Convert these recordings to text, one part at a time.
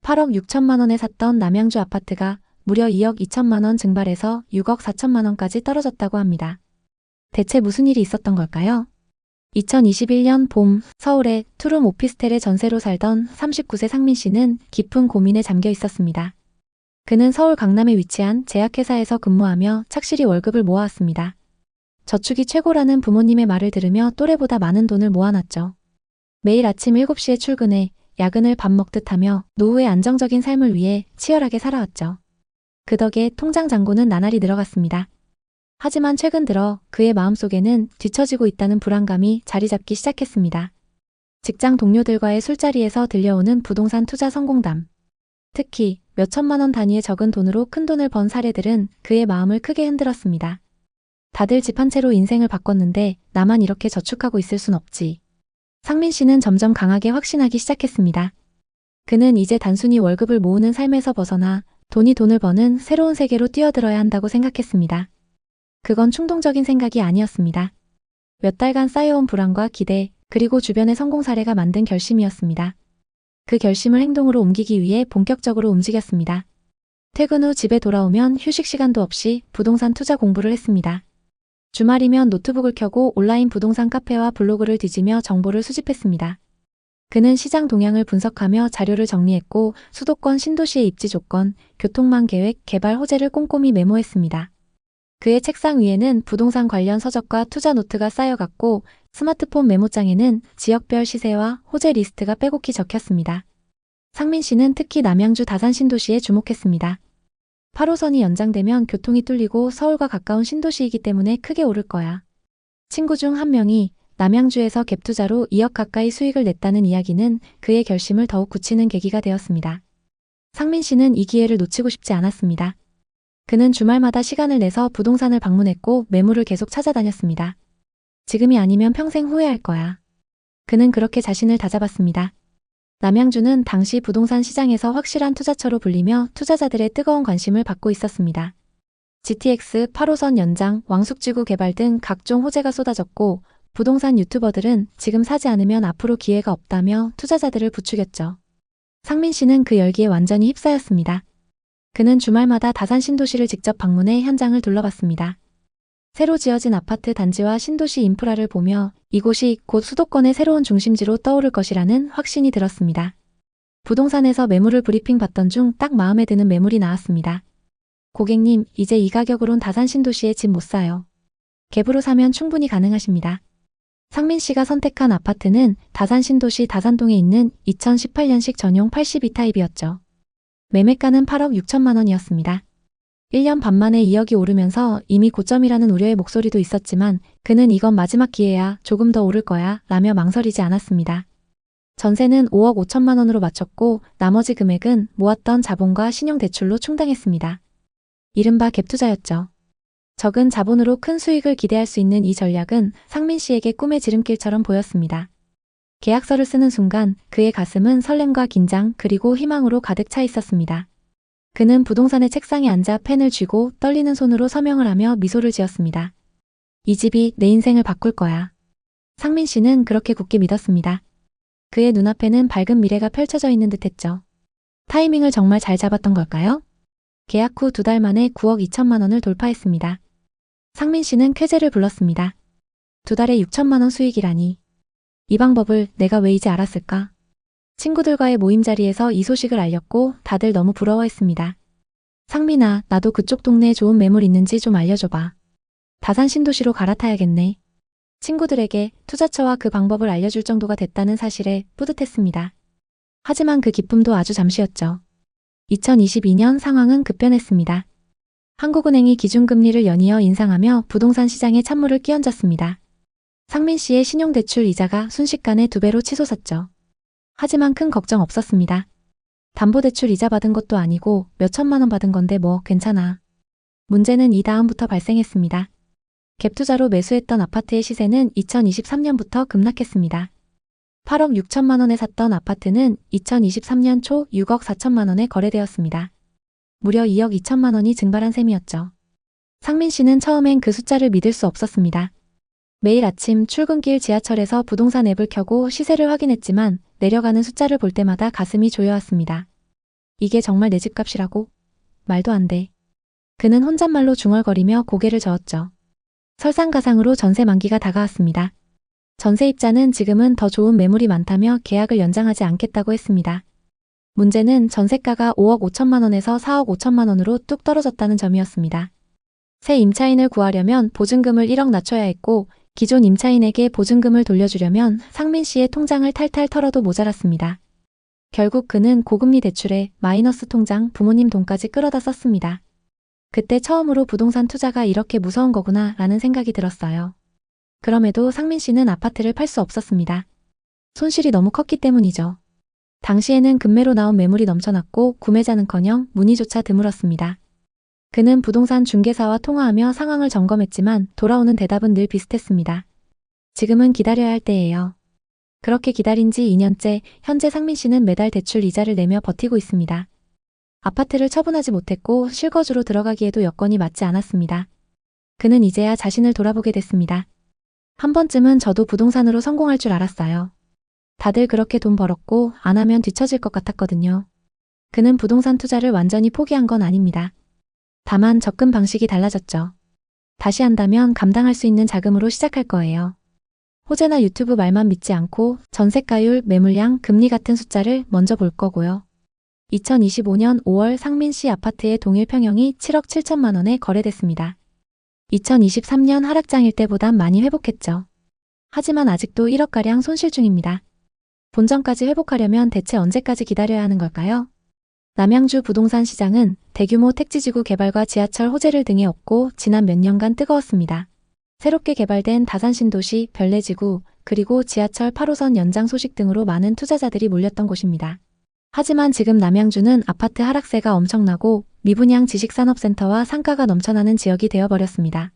8억 6천만 원에 샀던 남양주 아파트가 무려 2억 2천만 원 증발해서 6억 4천만 원까지 떨어졌다고 합니다. 대체 무슨 일이 있었던 걸까요? 2021년 봄 서울의 투룸 오피스텔에 전세로 살던 39세 상민 씨는 깊은 고민에 잠겨 있었습니다. 그는 서울 강남에 위치한 제약회사에서 근무하며 착실히 월급을 모아왔습니다. 저축이 최고라는 부모님의 말을 들으며 또래보다 많은 돈을 모아놨죠. 매일 아침 7시에 출근해 야근을 밥 먹듯 하며 노후의 안정적인 삶을 위해 치열하게 살아왔죠. 그 덕에 통장 잔고는 나날이 늘어갔습니다. 하지만 최근 들어 그의 마음속에는 뒤처지고 있다는 불안감이 자리 잡기 시작했습니다. 직장 동료들과의 술자리에서 들려오는 부동산 투자 성공담. 특히 몇 천만 원 단위의 적은 돈으로 큰 돈을 번 사례들은 그의 마음을 크게 흔들었습니다. 다들 집 한 채로 인생을 바꿨는데 나만 이렇게 저축하고 있을 순 없지. 상민 씨는 점점 강하게 확신하기 시작했습니다. 그는 이제 단순히 월급을 모으는 삶에서 벗어나 돈이 돈을 버는 새로운 세계로 뛰어들어야 한다고 생각했습니다. 그건 충동적인 생각이 아니었습니다. 몇 달간 쌓여온 불안과 기대, 그리고 주변의 성공 사례가 만든 결심이었습니다. 그 결심을 행동으로 옮기기 위해 본격적으로 움직였습니다. 퇴근 후 집에 돌아오면 휴식 시간도 없이 부동산 투자 공부를 했습니다. 주말이면 노트북을 켜고 온라인 부동산 카페와 블로그를 뒤지며 정보를 수집했습니다. 그는 시장 동향을 분석하며 자료를 정리했고 수도권 신도시의 입지 조건, 교통망 계획, 개발 호재를 꼼꼼히 메모했습니다. 그의 책상 위에는 부동산 관련 서적과 투자 노트가 쌓여갔고 스마트폰 메모장에는 지역별 시세와 호재 리스트가 빼곡히 적혔습니다. 상민 씨는 특히 남양주 다산 신도시에 주목했습니다. 8호선이 연장되면 교통이 뚫리고 서울과 가까운 신도시이기 때문에 크게 오를 거야. 친구 중 한 명이 남양주에서 갭투자로 2억 가까이 수익을 냈다는 이야기는 그의 결심을 더욱 굳히는 계기가 되었습니다. 상민 씨는 이 기회를 놓치고 싶지 않았습니다. 그는 주말마다 시간을 내서 부동산을 방문했고 매물을 계속 찾아다녔습니다. 지금이 아니면 평생 후회할 거야. 그는 그렇게 자신을 다잡았습니다. 남양주는 당시 부동산 시장에서 확실한 투자처로 불리며 투자자들의 뜨거운 관심을 받고 있었습니다. GTX 8호선 연장, 왕숙지구 개발 등 각종 호재가 쏟아졌고 부동산 유튜버들은 지금 사지 않으면 앞으로 기회가 없다며 투자자들을 부추겼죠. 상민 씨는 그 열기에 완전히 휩싸였습니다. 그는 주말마다 다산 신도시를 직접 방문해 현장을 둘러봤습니다. 새로 지어진 아파트 단지와 신도시 인프라를 보며 이곳이 곧 수도권의 새로운 중심지로 떠오를 것이라는 확신이 들었습니다. 부동산에서 매물을 브리핑 받던 중 딱 마음에 드는 매물이 나왔습니다. 고객님, 이제 이 가격으론 다산 신도시에 집 못 사요. 갭으로 사면 충분히 가능하십니다. 상민 씨가 선택한 아파트는 다산 신도시 다산동에 있는 2018년식 전용 82타입이었죠. 매매가는 8억 6천만 원이었습니다. 1년 반 만에 2억이 오르면서 이미 고점이라는 우려의 목소리도 있었지만 그는 이건 마지막 기회야, 조금 더 오를 거야 라며 망설이지 않았습니다. 전세는 5억 5천만 원으로 맞췄고 나머지 금액은 모았던 자본과 신용대출로 충당했습니다. 이른바 갭투자였죠. 적은 자본으로 큰 수익을 기대할 수 있는 이 전략은 상민 씨에게 꿈의 지름길처럼 보였습니다. 계약서를 쓰는 순간 그의 가슴은 설렘과 긴장 그리고 희망으로 가득 차 있었습니다. 그는 부동산의 책상에 앉아 펜을 쥐고 떨리는 손으로 서명을 하며 미소를 지었습니다. 이 집이 내 인생을 바꿀 거야. 상민 씨는 그렇게 굳게 믿었습니다. 그의 눈앞에는 밝은 미래가 펼쳐져 있는 듯했죠. 타이밍을 정말 잘 잡았던 걸까요? 계약 후 2달 만에 9억 2천만 원을 돌파했습니다. 상민 씨는 쾌재를 불렀습니다. 2달에 6천만 원 수익이라니. 이 방법을 내가 왜 이제 알았을까? 친구들과의 모임 자리에서 이 소식을 알렸고 다들 너무 부러워했습니다. 상민아, 나도 그쪽 동네에 좋은 매물 있는지 좀 알려줘봐. 다산 신도시로 갈아타야겠네. 친구들에게 투자처와 그 방법을 알려줄 정도가 됐다는 사실에 뿌듯했습니다. 하지만 그 기쁨도 아주 잠시였죠. 2022년 상황은 급변했습니다. 한국은행이 기준금리를 연이어 인상하며 부동산 시장에 찬물을 끼얹었습니다. 상민 씨의 신용대출 이자가 순식간에 2배로 치솟았죠. 하지만 큰 걱정 없었습니다. 담보대출 이자 받은 것도 아니고 몇 천만 원 받은 건데 뭐 괜찮아. 문제는 이 다음부터 발생했습니다. 갭투자로 매수했던 아파트의 시세는 2023년부터 급락했습니다. 8억 6천만 원에 샀던 아파트는 2023년 초 6억 4천만 원에 거래되었습니다. 무려 2억 2천만 원이 증발한 셈이었죠. 상민 씨는 처음엔 그 숫자를 믿을 수 없었습니다. 매일 아침 출근길 지하철에서 부동산 앱을 켜고 시세를 확인했지만 내려가는 숫자를 볼 때마다 가슴이 조여왔습니다. 이게 정말 내 집값이라고? 말도 안 돼. 그는 혼잣말로 중얼거리며 고개를 저었죠. 설상가상으로 전세 만기가 다가왔습니다. 전세입자는 지금은 더 좋은 매물이 많다며 계약을 연장하지 않겠다고 했습니다. 문제는 전세가가 5억 5천만 원에서 4억 5천만 원으로 뚝 떨어졌다는 점이었습니다. 새 임차인을 구하려면 보증금을 1억 낮춰야 했고 기존 임차인에게 보증금을 돌려주려면 상민 씨의 통장을 탈탈 털어도 모자랐습니다. 결국 그는 고금리 대출에 마이너스 통장, 부모님 돈까지 끌어다 썼습니다. 그때 처음으로 부동산 투자가 이렇게 무서운 거구나 라는 생각이 들었어요. 그럼에도 상민 씨는 아파트를 팔 수 없었습니다. 손실이 너무 컸기 때문이죠. 당시에는 급매로 나온 매물이 넘쳐났고 구매자는커녕 문의조차 드물었습니다. 그는 부동산 중개사와 통화하며 상황을 점검했지만 돌아오는 대답은 늘 비슷했습니다. 지금은 기다려야 할 때예요. 그렇게 기다린 지 2년째, 현재 상민 씨는 매달 대출 이자를 내며 버티고 있습니다. 아파트를 처분하지 못했고 실거주로 들어가기에도 여건이 맞지 않았습니다. 그는 이제야 자신을 돌아보게 됐습니다. 한 번쯤은 저도 부동산으로 성공할 줄 알았어요. 다들 그렇게 돈 벌었고 안 하면 뒤처질 것 같았거든요. 그는 부동산 투자를 완전히 포기한 건 아닙니다. 다만 접근 방식이 달라졌죠. 다시 한다면 감당할 수 있는 자금으로 시작할 거예요. 호재나 유튜브 말만 믿지 않고 전세가율, 매물량, 금리 같은 숫자를 먼저 볼 거고요. 2025년 5월 상민 씨 아파트의 동일 평형이 7억 7천만 원에 거래됐습니다. 2023년 하락장일 때보단 많이 회복했죠. 하지만 아직도 1억가량 손실 중입니다. 본전까지 회복하려면 대체 언제까지 기다려야 하는 걸까요? 남양주 부동산 시장은 대규모 택지지구 개발과 지하철 호재를 등에 업고 지난 몇 년간 뜨거웠습니다. 새롭게 개발된 다산신도시, 별내지구, 그리고 지하철 8호선 연장 소식 등으로 많은 투자자들이 몰렸던 곳입니다. 하지만 지금 남양주는 아파트 하락세가 엄청나고 미분양 지식산업센터와 상가가 넘쳐나는 지역이 되어버렸습니다.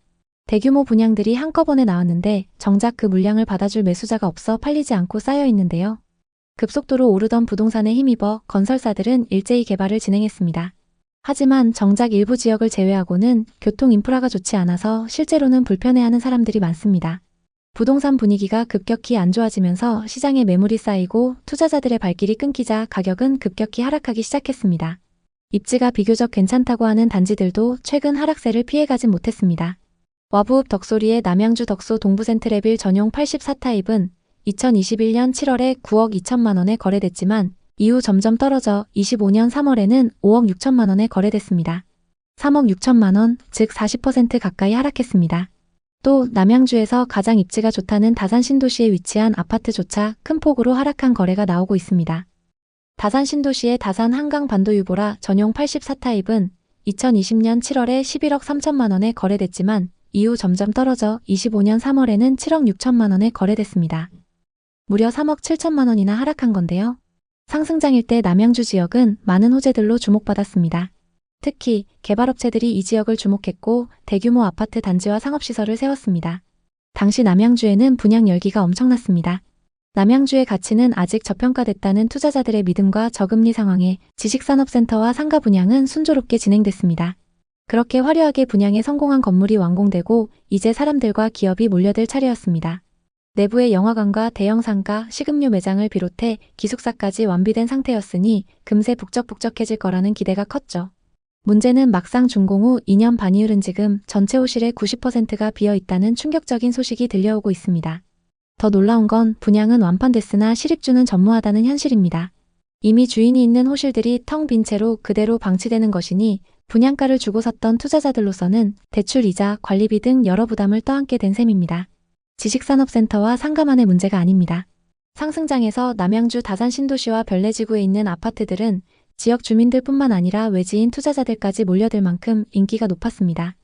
대규모 분양들이 한꺼번에 나왔는데 정작 그 물량을 받아줄 매수자가 없어 팔리지 않고 쌓여 있는데요. 급속도로 오르던 부동산에 힘입어 건설사들은 일제히 개발을 진행했습니다. 하지만 정작 일부 지역을 제외하고는 교통 인프라가 좋지 않아서 실제로는 불편해하는 사람들이 많습니다. 부동산 분위기가 급격히 안 좋아지면서 시장에 매물이 쌓이고 투자자들의 발길이 끊기자 가격은 급격히 하락하기 시작했습니다. 입지가 비교적 괜찮다고 하는 단지들도 최근 하락세를 피해가진 못했습니다. 와부읍 덕소리의 남양주 덕소 동부센트레빌 전용 84타입은 2021년 7월에 9억 2천만 원에 거래됐지만 이후 점점 떨어져 25년 3월에는 5억 6천만 원에 거래됐습니다. 3억 6천만 원, 즉 40% 가까이 하락했습니다. 또 남양주에서 가장 입지가 좋다는 다산 신도시에 위치한 아파트조차 큰 폭으로 하락한 거래가 나오고 있습니다. 다산 신도시의 다산 한강 반도유보라 전용 84타입은 2020년 7월에 11억 3천만 원에 거래됐지만 이후 점점 떨어져 25년 3월에는 7억 6천만 원에 거래됐습니다. 무려 3억 7천만 원이나 하락한 건데요. 상승장일 때 남양주 지역은 많은 호재들로 주목받았습니다. 특히 개발업체들이 이 지역을 주목했고 대규모 아파트 단지와 상업시설을 세웠습니다. 당시 남양주에는 분양 열기가 엄청났습니다. 남양주의 가치는 아직 저평가됐다는 투자자들의 믿음과 저금리 상황에 지식산업센터와 상가 분양은 순조롭게 진행됐습니다. 그렇게 화려하게 분양에 성공한 건물이 완공되고 이제 사람들과 기업이 몰려들 차례였습니다. 내부의 영화관과 대형 상가, 식음료 매장을 비롯해 기숙사까지 완비된 상태였으니 금세 북적북적해질 거라는 기대가 컸죠. 문제는 막상 준공 후 2년 반이 흐른 지금 전체 호실의 90%가 비어있다는 충격적인 소식이 들려오고 있습니다. 더 놀라운 건 분양은 완판됐으나 실입주는 전무하다는 현실입니다. 이미 주인이 있는 호실들이 텅 빈 채로 그대로 방치되는 것이니 분양가를 주고 샀던 투자자들로서는 대출 이자, 관리비 등 여러 부담을 떠안게 된 셈입니다. 지식산업센터와 상가만의 문제가 아닙니다. 상승장에서 남양주 다산 신도시와 별내지구에 있는 아파트들은 지역 주민들뿐만 아니라 외지인 투자자들까지 몰려들 만큼 인기가 높았습니다.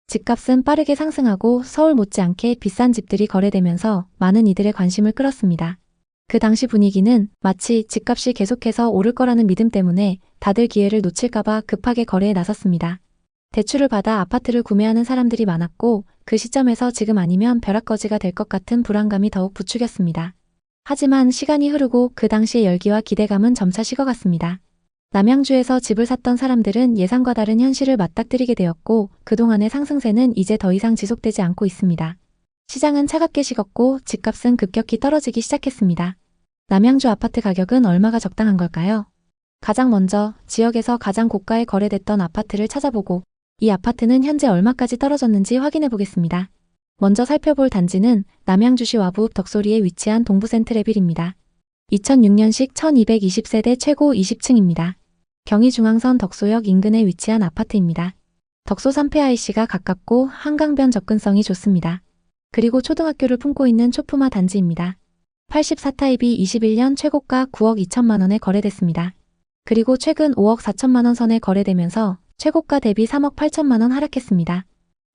집값은 빠르게 상승하고 서울 못지않게 비싼 집들이 거래되면서 많은 이들의 관심을 끌었습니다. 그 당시 분위기는 마치 집값이 계속해서 오를 거라는 믿음 때문에 다들 기회를 놓칠까봐 급하게 거래에 나섰습니다. 대출을 받아 아파트를 구매하는 사람들이 많았고 그 시점에서 지금 아니면 벼락거지가 될 것 같은 불안감이 더욱 부추겼습니다. 하지만 시간이 흐르고 그 당시의 열기와 기대감은 점차 식어갔습니다. 남양주에서 집을 샀던 사람들은 예상과 다른 현실을 맞닥뜨리게 되었고 그동안의 상승세는 이제 더 이상 지속되지 않고 있습니다. 시장은 차갑게 식었고 집값은 급격히 떨어지기 시작했습니다. 남양주 아파트 가격은 얼마가 적당한 걸까요? 가장 먼저 지역에서 가장 고가에 거래됐던 아파트를 찾아보고 이 아파트는 현재 얼마까지 떨어졌는지 확인해 보겠습니다. 먼저 살펴볼 단지는 남양주시 와부 덕소리에 위치한 동부센트레빌입니다. 2006년식 1220세대 최고 20층입니다. 경의중앙선 덕소역 인근에 위치한 아파트입니다. 덕소 3폐 IC가 가깝고 한강변 접근성이 좋습니다. 그리고 초등학교를 품고 있는 초품화 단지입니다. 84타입이 21년 최고가 9억 2천만 원에 거래됐습니다. 그리고 최근 5억 4천만 원 선에 거래되면서 최고가 대비 3억 8천만 원 하락했습니다.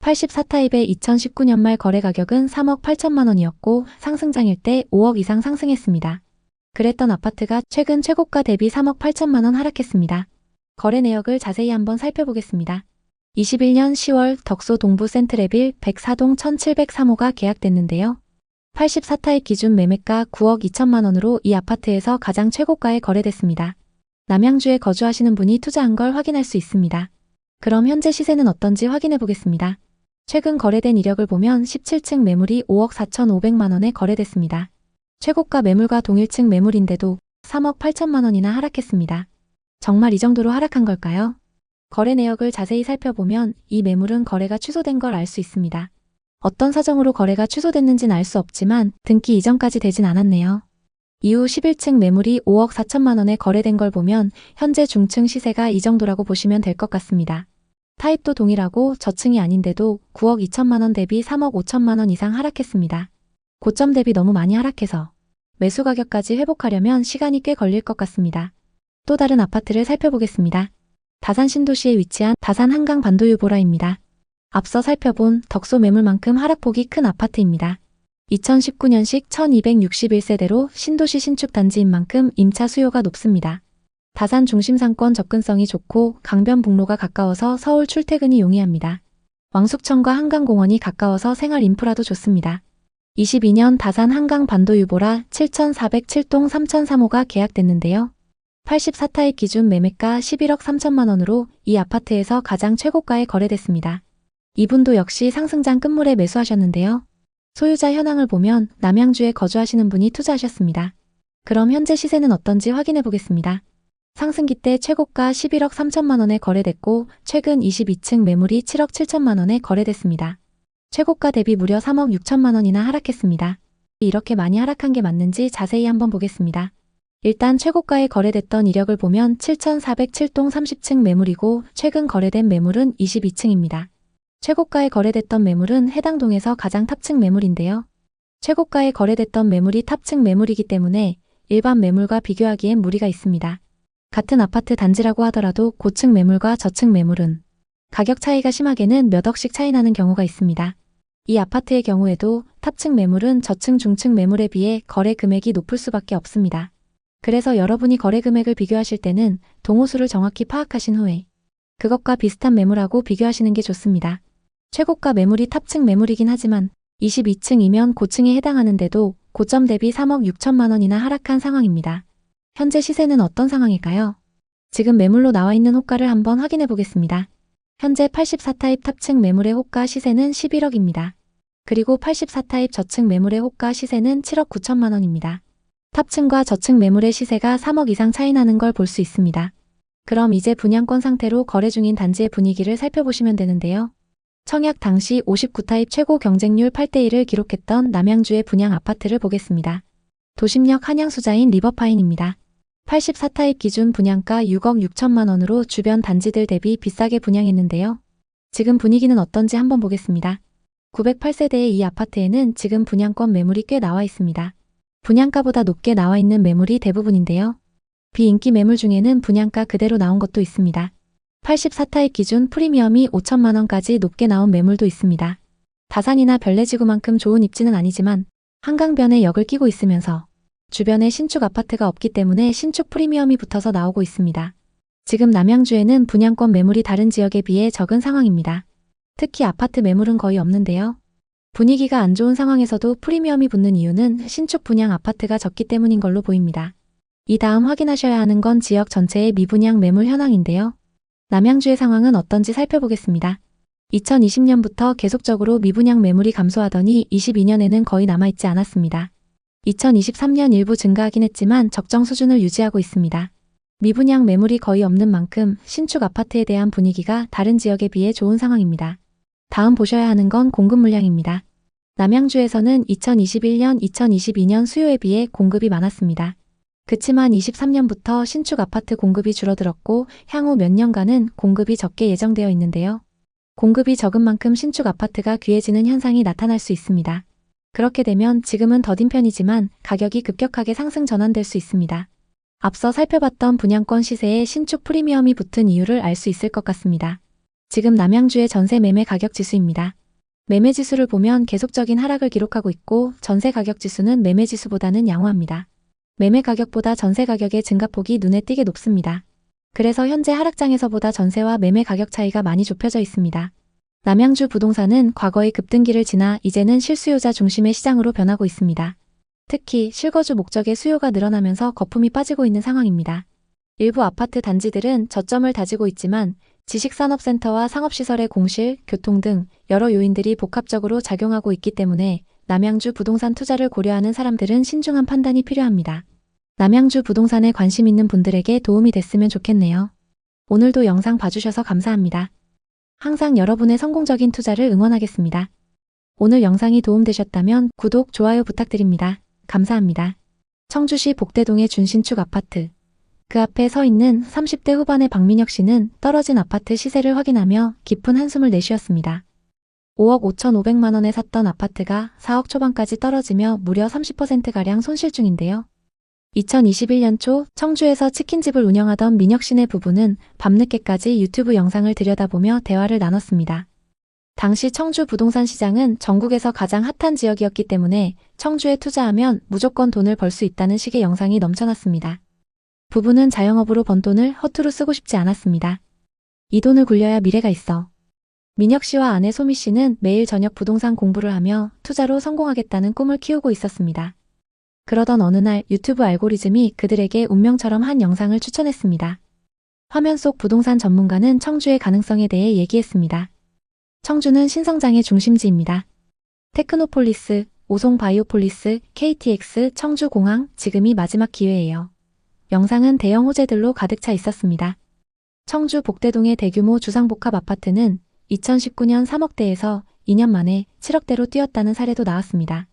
84타입의 2019년 말 거래 가격은 3억 8천만 원이었고 상승장일 때 5억 이상 상승했습니다. 그랬던 아파트가 최근 최고가 대비 3억 8천만 원 하락했습니다. 거래 내역을 자세히 한번 살펴보겠습니다. 21년 10월 덕소 동부 센트레빌 104동 1703호가 계약됐는데요. 84타입 기준 매매가 9억 2천만 원으로 이 아파트에서 가장 최고가에 거래됐습니다. 남양주에 거주하시는 분이 투자한 걸 확인할 수 있습니다. 그럼 현재 시세는 어떤지 확인해 보겠습니다. 최근 거래된 이력을 보면 17층 매물이 5억 4,500만 원에 거래됐습니다. 최고가 매물과 동일층 매물인데도 3억 8천만 원이나 하락했습니다. 정말 이 정도로 하락한 걸까요? 거래 내역을 자세히 살펴보면 이 매물은 거래가 취소된 걸 알 수 있습니다. 어떤 사정으로 거래가 취소됐는지는 알 수 없지만 등기 이전까지 되진 않았네요. 이후 11층 매물이 5억 4천만 원에 거래된 걸 보면 현재 중층 시세가 이 정도라고 보시면 될 것 같습니다. 타입도 동일하고 저층이 아닌데도 9억 2천만 원 대비 3억 5천만 원 이상 하락했습니다. 고점 대비 너무 많이 하락해서 매수 가격까지 회복하려면 시간이 꽤 걸릴 것 같습니다. 또 다른 아파트를 살펴보겠습니다. 다산 신도시에 위치한 다산 한강 반도유보라입니다. 앞서 살펴본 덕소 매물만큼 하락폭이 큰 아파트입니다. 2019년식 1261세대로 신도시 신축 단지인 만큼 임차 수요가 높습니다. 다산 중심 상권 접근성이 좋고 강변북로가 가까워서 서울 출퇴근이 용이합니다. 왕숙천과 한강공원이 가까워서 생활 인프라도 좋습니다. 22년 다산 한강 반도유보라 7407동 3003호가 계약됐는데요. 84타입 기준 매매가 11억 3천만 원으로 이 아파트에서 가장 최고가에 거래됐습니다. 이분도 역시 상승장 끝물에 매수하셨는데요. 소유자 현황을 보면 남양주에 거주하시는 분이 투자하셨습니다. 그럼 현재 시세는 어떤지 확인해 보겠습니다. 상승기 때 최고가 11억 3천만 원에 거래됐고 최근 22층 매물이 7억 7천만 원에 거래됐습니다. 최고가 대비 무려 3억 6천만 원이나 하락했습니다. 이렇게 많이 하락한 게 맞는지 자세히 한번 보겠습니다. 일단 최고가에 거래됐던 이력을 보면 7407동 30층 매물이고 최근 거래된 매물은 22층입니다. 최고가에 거래됐던 매물은 해당 동에서 가장 탑층 매물인데요. 최고가에 거래됐던 매물이 탑층 매물이기 때문에 일반 매물과 비교하기엔 무리가 있습니다. 같은 아파트 단지라고 하더라도 고층 매물과 저층 매물은 가격 차이가 심하게는 몇 억씩 차이 나는 경우가 있습니다. 이 아파트의 경우에도 탑층 매물은 저층 중층 매물에 비해 거래 금액이 높을 수밖에 없습니다. 그래서 여러분이 거래 금액을 비교하실 때는 동호수를 정확히 파악하신 후에 그것과 비슷한 매물하고 비교하시는 게 좋습니다. 최고가 매물이 탑층 매물이긴 하지만 22층이면 고층에 해당하는데도 고점 대비 3억 6천만 원이나 하락한 상황입니다. 현재 시세는 어떤 상황일까요? 지금 매물로 나와 있는 호가를 한번 확인해 보겠습니다. 현재 84타입 탑층 매물의 호가 시세는 11억입니다. 그리고 84타입 저층 매물의 호가 시세는 7억 9천만 원입니다. 탑층과 저층 매물의 시세가 3억 이상 차이 나는 걸 볼 수 있습니다. 그럼 이제 분양권 상태로 거래 중인 단지의 분위기를 살펴보시면 되는데요. 청약 당시 59타입 최고 경쟁률 8대1을 기록했던 남양주의 분양 아파트를 보겠습니다. 도심역 한양수자인 리버파인입니다. 84타입 기준 분양가 6억 6천만 원으로 주변 단지들 대비 비싸게 분양했는데요. 지금 분위기는 어떤지 한번 보겠습니다. 908세대의 이 아파트에는 지금 분양권 매물이 꽤 나와 있습니다. 분양가보다 높게 나와 있는 매물이 대부분인데요. 비인기 매물 중에는 분양가 그대로 나온 것도 있습니다. 84타입 기준 프리미엄이 5천만 원까지 높게 나온 매물도 있습니다. 다산이나 별내지구만큼 좋은 입지는 아니지만 한강변에 역을 끼고 있으면서 주변에 신축 아파트가 없기 때문에 신축 프리미엄이 붙어서 나오고 있습니다. 지금 남양주에는 분양권 매물이 다른 지역에 비해 적은 상황입니다. 특히 아파트 매물은 거의 없는데요. 분위기가 안 좋은 상황에서도 프리미엄이 붙는 이유는 신축 분양 아파트가 적기 때문인 걸로 보입니다. 이 다음 확인하셔야 하는 건 지역 전체의 미분양 매물 현황인데요. 남양주의 상황은 어떤지 살펴보겠습니다. 2020년부터 계속적으로 미분양 매물이 감소하더니 22년에는 거의 남아있지 않았습니다. 2023년 일부 증가하긴 했지만 적정 수준을 유지하고 있습니다. 미분양 매물이 거의 없는 만큼 신축 아파트에 대한 분위기가 다른 지역에 비해 좋은 상황입니다. 다음 보셔야 하는 건 공급 물량입니다. 남양주에서는 2021년, 2022년 수요에 비해 공급이 많았습니다. 그치만 23년부터 신축 아파트 공급이 줄어들었고 향후 몇 년간은 공급이 적게 예정되어 있는데요. 공급이 적은 만큼 신축 아파트가 귀해지는 현상이 나타날 수 있습니다. 그렇게 되면 지금은 더딘 편이지만 가격이 급격하게 상승 전환될 수 있습니다. 앞서 살펴봤던 분양권 시세에 신축 프리미엄이 붙은 이유를 알 수 있을 것 같습니다. 지금 남양주의 전세 매매 가격 지수입니다. 매매 지수를 보면 계속적인 하락을 기록하고 있고 전세 가격 지수는 매매 지수보다는 양호합니다. 매매 가격보다 전세 가격의 증가폭이 눈에 띄게 높습니다. 그래서 현재 하락장에서보다 전세와 매매 가격 차이가 많이 좁혀져 있습니다. 남양주 부동산은 과거의 급등기를 지나 이제는 실수요자 중심의 시장으로 변하고 있습니다. 특히 실거주 목적의 수요가 늘어나면서 거품이 빠지고 있는 상황입니다. 일부 아파트 단지들은 저점을 다지고 있지만 지식산업센터와 상업시설의 공실, 교통 등 여러 요인들이 복합적으로 작용하고 있기 때문에 남양주 부동산 투자를 고려하는 사람들은 신중한 판단이 필요합니다. 남양주 부동산에 관심 있는 분들에게 도움이 됐으면 좋겠네요. 오늘도 영상 봐주셔서 감사합니다. 항상 여러분의 성공적인 투자를 응원하겠습니다. 오늘 영상이 도움되셨다면 구독, 좋아요 부탁드립니다. 감사합니다. 청주시 복대동의 준신축 아파트. 그 앞에 서 있는 30대 후반의 박민혁 씨는 떨어진 아파트 시세를 확인하며 깊은 한숨을 내쉬었습니다. 5억 5,500만 원에 샀던 아파트가 4억 초반까지 떨어지며 무려 30%가량 손실 중인데요. 2021년 초 청주에서 치킨집을 운영하던 민혁 씨네 부부는 밤늦게까지 유튜브 영상을 들여다보며 대화를 나눴습니다. 당시 청주 부동산 시장은 전국에서 가장 핫한 지역이었기 때문에 청주에 투자하면 무조건 돈을 벌 수 있다는 식의 영상이 넘쳐났습니다. 부부는 자영업으로 번 돈을 허투루 쓰고 싶지 않았습니다. 이 돈을 굴려야 미래가 있어. 민혁 씨와 아내 소미 씨는 매일 저녁 부동산 공부를 하며 투자로 성공하겠다는 꿈을 키우고 있었습니다. 그러던 어느 날 유튜브 알고리즘이 그들에게 운명처럼 한 영상을 추천했습니다. 화면 속 부동산 전문가는 청주의 가능성에 대해 얘기했습니다. 청주는 신성장의 중심지입니다. 테크노폴리스, 오송바이오폴리스, KTX, 청주공항, 지금이 마지막 기회예요. 영상은 대형 호재들로 가득 차 있었습니다. 청주 복대동의 대규모 주상복합 아파트는 2019년 3억대에서 2년 만에 7억대로 뛰었다는 사례도 나왔습니다.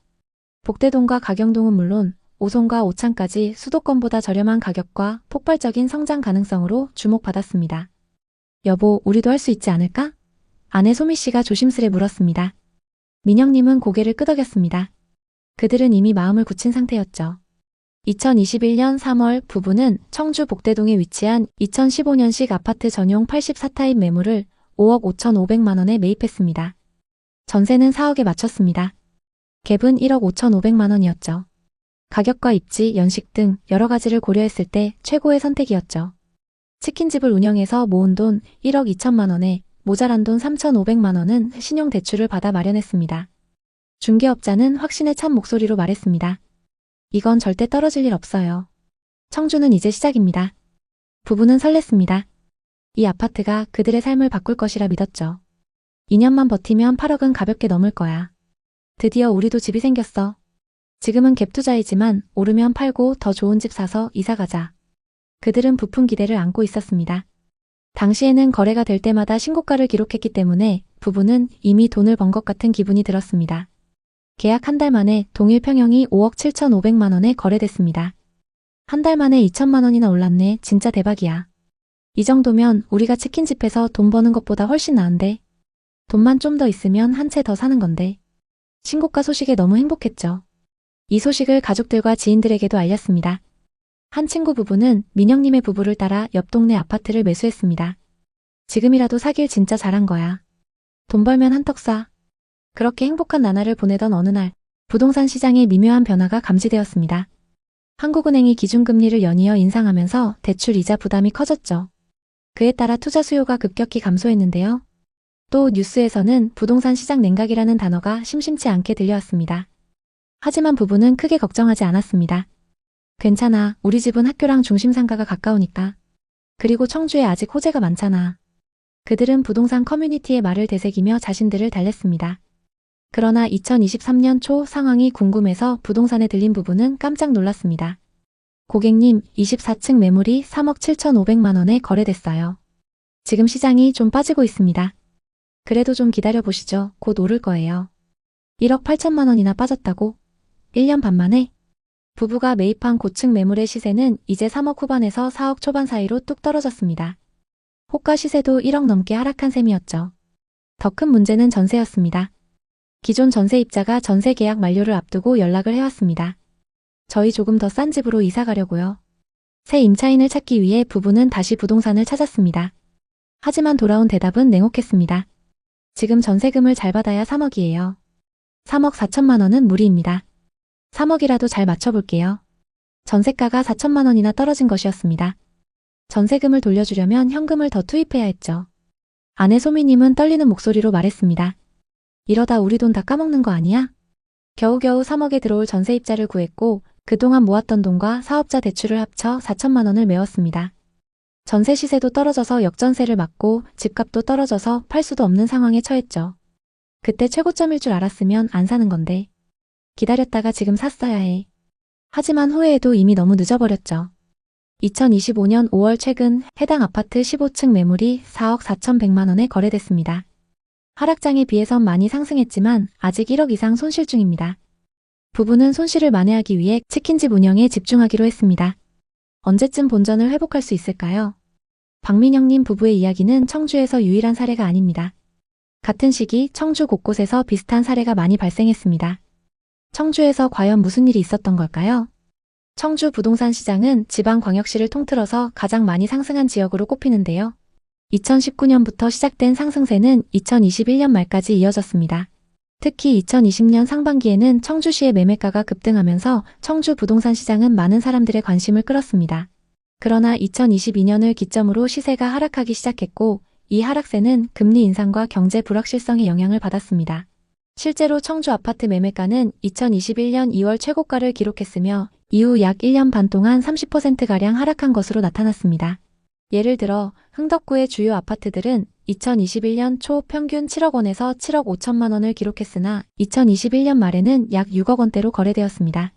복대동과 가경동은 물론 오송과 오창까지 수도권보다 저렴한 가격과 폭발적인 성장 가능성으로 주목받았습니다. 여보, 우리도 할 수 있지 않을까? 아내 소미 씨가 조심스레 물었습니다. 민영님은 고개를 끄덕였습니다. 그들은 이미 마음을 굳힌 상태였죠. 2021년 3월 부부는 청주 복대동에 위치한 2015년식 아파트 전용 84타입 매물을 5억 5,500만 원에 매입했습니다. 전세는 4억에 맞췄습니다. 갭은 1억 5,500만 원이었죠. 가격과 입지, 연식 등 여러 가지를 고려했을 때 최고의 선택이었죠. 치킨집을 운영해서 모은 돈 1억 2천만 원에 모자란 돈 3,500만 원은 신용대출을 받아 마련했습니다. 중개업자는 확신에 찬 목소리로 말했습니다. 이건 절대 떨어질 일 없어요. 청주는 이제 시작입니다. 부부는 설렜습니다. 이 아파트가 그들의 삶을 바꿀 것이라 믿었죠. 2년만 버티면 8억은 가볍게 넘을 거야. 드디어 우리도 집이 생겼어. 지금은 갭 투자이지만 오르면 팔고 더 좋은 집 사서 이사 가자. 그들은 부푼 기대를 안고 있었습니다. 당시에는 거래가 될 때마다 신고가를 기록했기 때문에 부부는 이미 돈을 번 것 같은 기분이 들었습니다. 계약 한 달 만에 동일 평형이 5억 7,500만 원에 거래됐습니다. 한 달 만에 2천만 원이나 올랐네. 진짜 대박이야. 이 정도면 우리가 치킨집에서 돈 버는 것보다 훨씬 나은데. 돈만 좀 더 있으면 한 채 더 사는 건데. 신고가 소식에 너무 행복했죠. 이 소식을 가족들과 지인들에게도 알렸습니다. 한 친구 부부는 민영님의 부부를 따라 옆 동네 아파트를 매수했습니다. 지금이라도 사길 진짜 잘한 거야. 돈 벌면 한턱 쏴. 그렇게 행복한 나날을 보내던 어느 날 부동산 시장에 미묘한 변화가 감지되었습니다. 한국은행이 기준금리를 연이어 인상하면서 대출 이자 부담이 커졌죠. 그에 따라 투자 수요가 급격히 감소했는데요. 또 뉴스에서는 부동산 시장 냉각이라는 단어가 심심치 않게 들려왔습니다. 하지만 부부는 크게 걱정하지 않았습니다. 괜찮아. 우리 집은 학교랑 중심상가가 가까우니까. 그리고 청주에 아직 호재가 많잖아. 그들은 부동산 커뮤니티의 말을 되새기며 자신들을 달랬습니다. 그러나 2023년 초 상황이 궁금해서 부동산에 들린 부부는 깜짝 놀랐습니다. 고객님, 24층 매물이 3억 7,500만 원에 거래됐어요. 지금 시장이 좀 빠지고 있습니다. 그래도 좀 기다려 보시죠. 곧 오를 거예요. 1억 8천만 원이나 빠졌다고? 1년 반 만에? 부부가 매입한 고층 매물의 시세는 이제 3억 후반에서 4억 초반 사이로 뚝 떨어졌습니다. 호가 시세도 1억 넘게 하락한 셈이었죠. 더 큰 문제는 전세였습니다. 기존 전세입자가 전세 계약 만료를 앞두고 연락을 해왔습니다. 저희 조금 더 싼 집으로 이사 가려고요. 새 임차인을 찾기 위해 부부는 다시 부동산을 찾았습니다. 하지만 돌아온 대답은 냉혹했습니다. 지금 전세금을 잘 받아야 3억이에요. 3억 4천만 원은 무리입니다. 3억이라도 잘 맞춰볼게요. 전세가가 4천만 원이나 떨어진 것이었습니다. 전세금을 돌려주려면 현금을 더 투입해야 했죠. 아내 소미님은 떨리는 목소리로 말했습니다. 이러다 우리 돈 다 까먹는 거 아니야? 겨우겨우 3억에 들어올 전세입자를 구했고 그동안 모았던 돈과 사업자 대출을 합쳐 4천만 원을 메웠습니다. 전세 시세도 떨어져서 역전세를 맞고 집값도 떨어져서 팔 수도 없는 상황에 처했죠. 그때 최고점일 줄 알았으면 안 사는 건데. 기다렸다가 지금 샀어야 해. 하지만 후회해도 이미 너무 늦어버렸죠. 2025년 5월 최근 해당 아파트 15층 매물이 4억 4,100만 원에 거래됐습니다. 하락장에 비해선 많이 상승했지만 아직 1억 이상 손실 중입니다. 부부는 손실을 만회하기 위해 치킨집 운영에 집중하기로 했습니다. 언제쯤 본전을 회복할 수 있을까요? 박민영님 부부의 이야기는 청주에서 유일한 사례가 아닙니다. 같은 시기 청주 곳곳에서 비슷한 사례가 많이 발생했습니다. 청주에서 과연 무슨 일이 있었던 걸까요? 청주 부동산 시장은 지방광역시를 통틀어서 가장 많이 상승한 지역으로 꼽히는데요. 2019년부터 시작된 상승세는 2021년 말까지 이어졌습니다. 특히 2020년 상반기에는 청주시의 매매가가 급등하면서 청주 부동산 시장은 많은 사람들의 관심을 끌었습니다. 그러나 2022년을 기점으로 시세가 하락하기 시작했고 이 하락세는 금리 인상과 경제 불확실성의 영향을 받았습니다. 실제로 청주 아파트 매매가는 2021년 2월 최고가를 기록했으며 이후 약 1년 반 동안 30%가량 하락한 것으로 나타났습니다. 예를 들어 흥덕구의 주요 아파트들은 2021년 초 평균 7억 원에서 7억 5천만 원을 기록했으나 2021년 말에는 약 6억 원대로 거래되었습니다.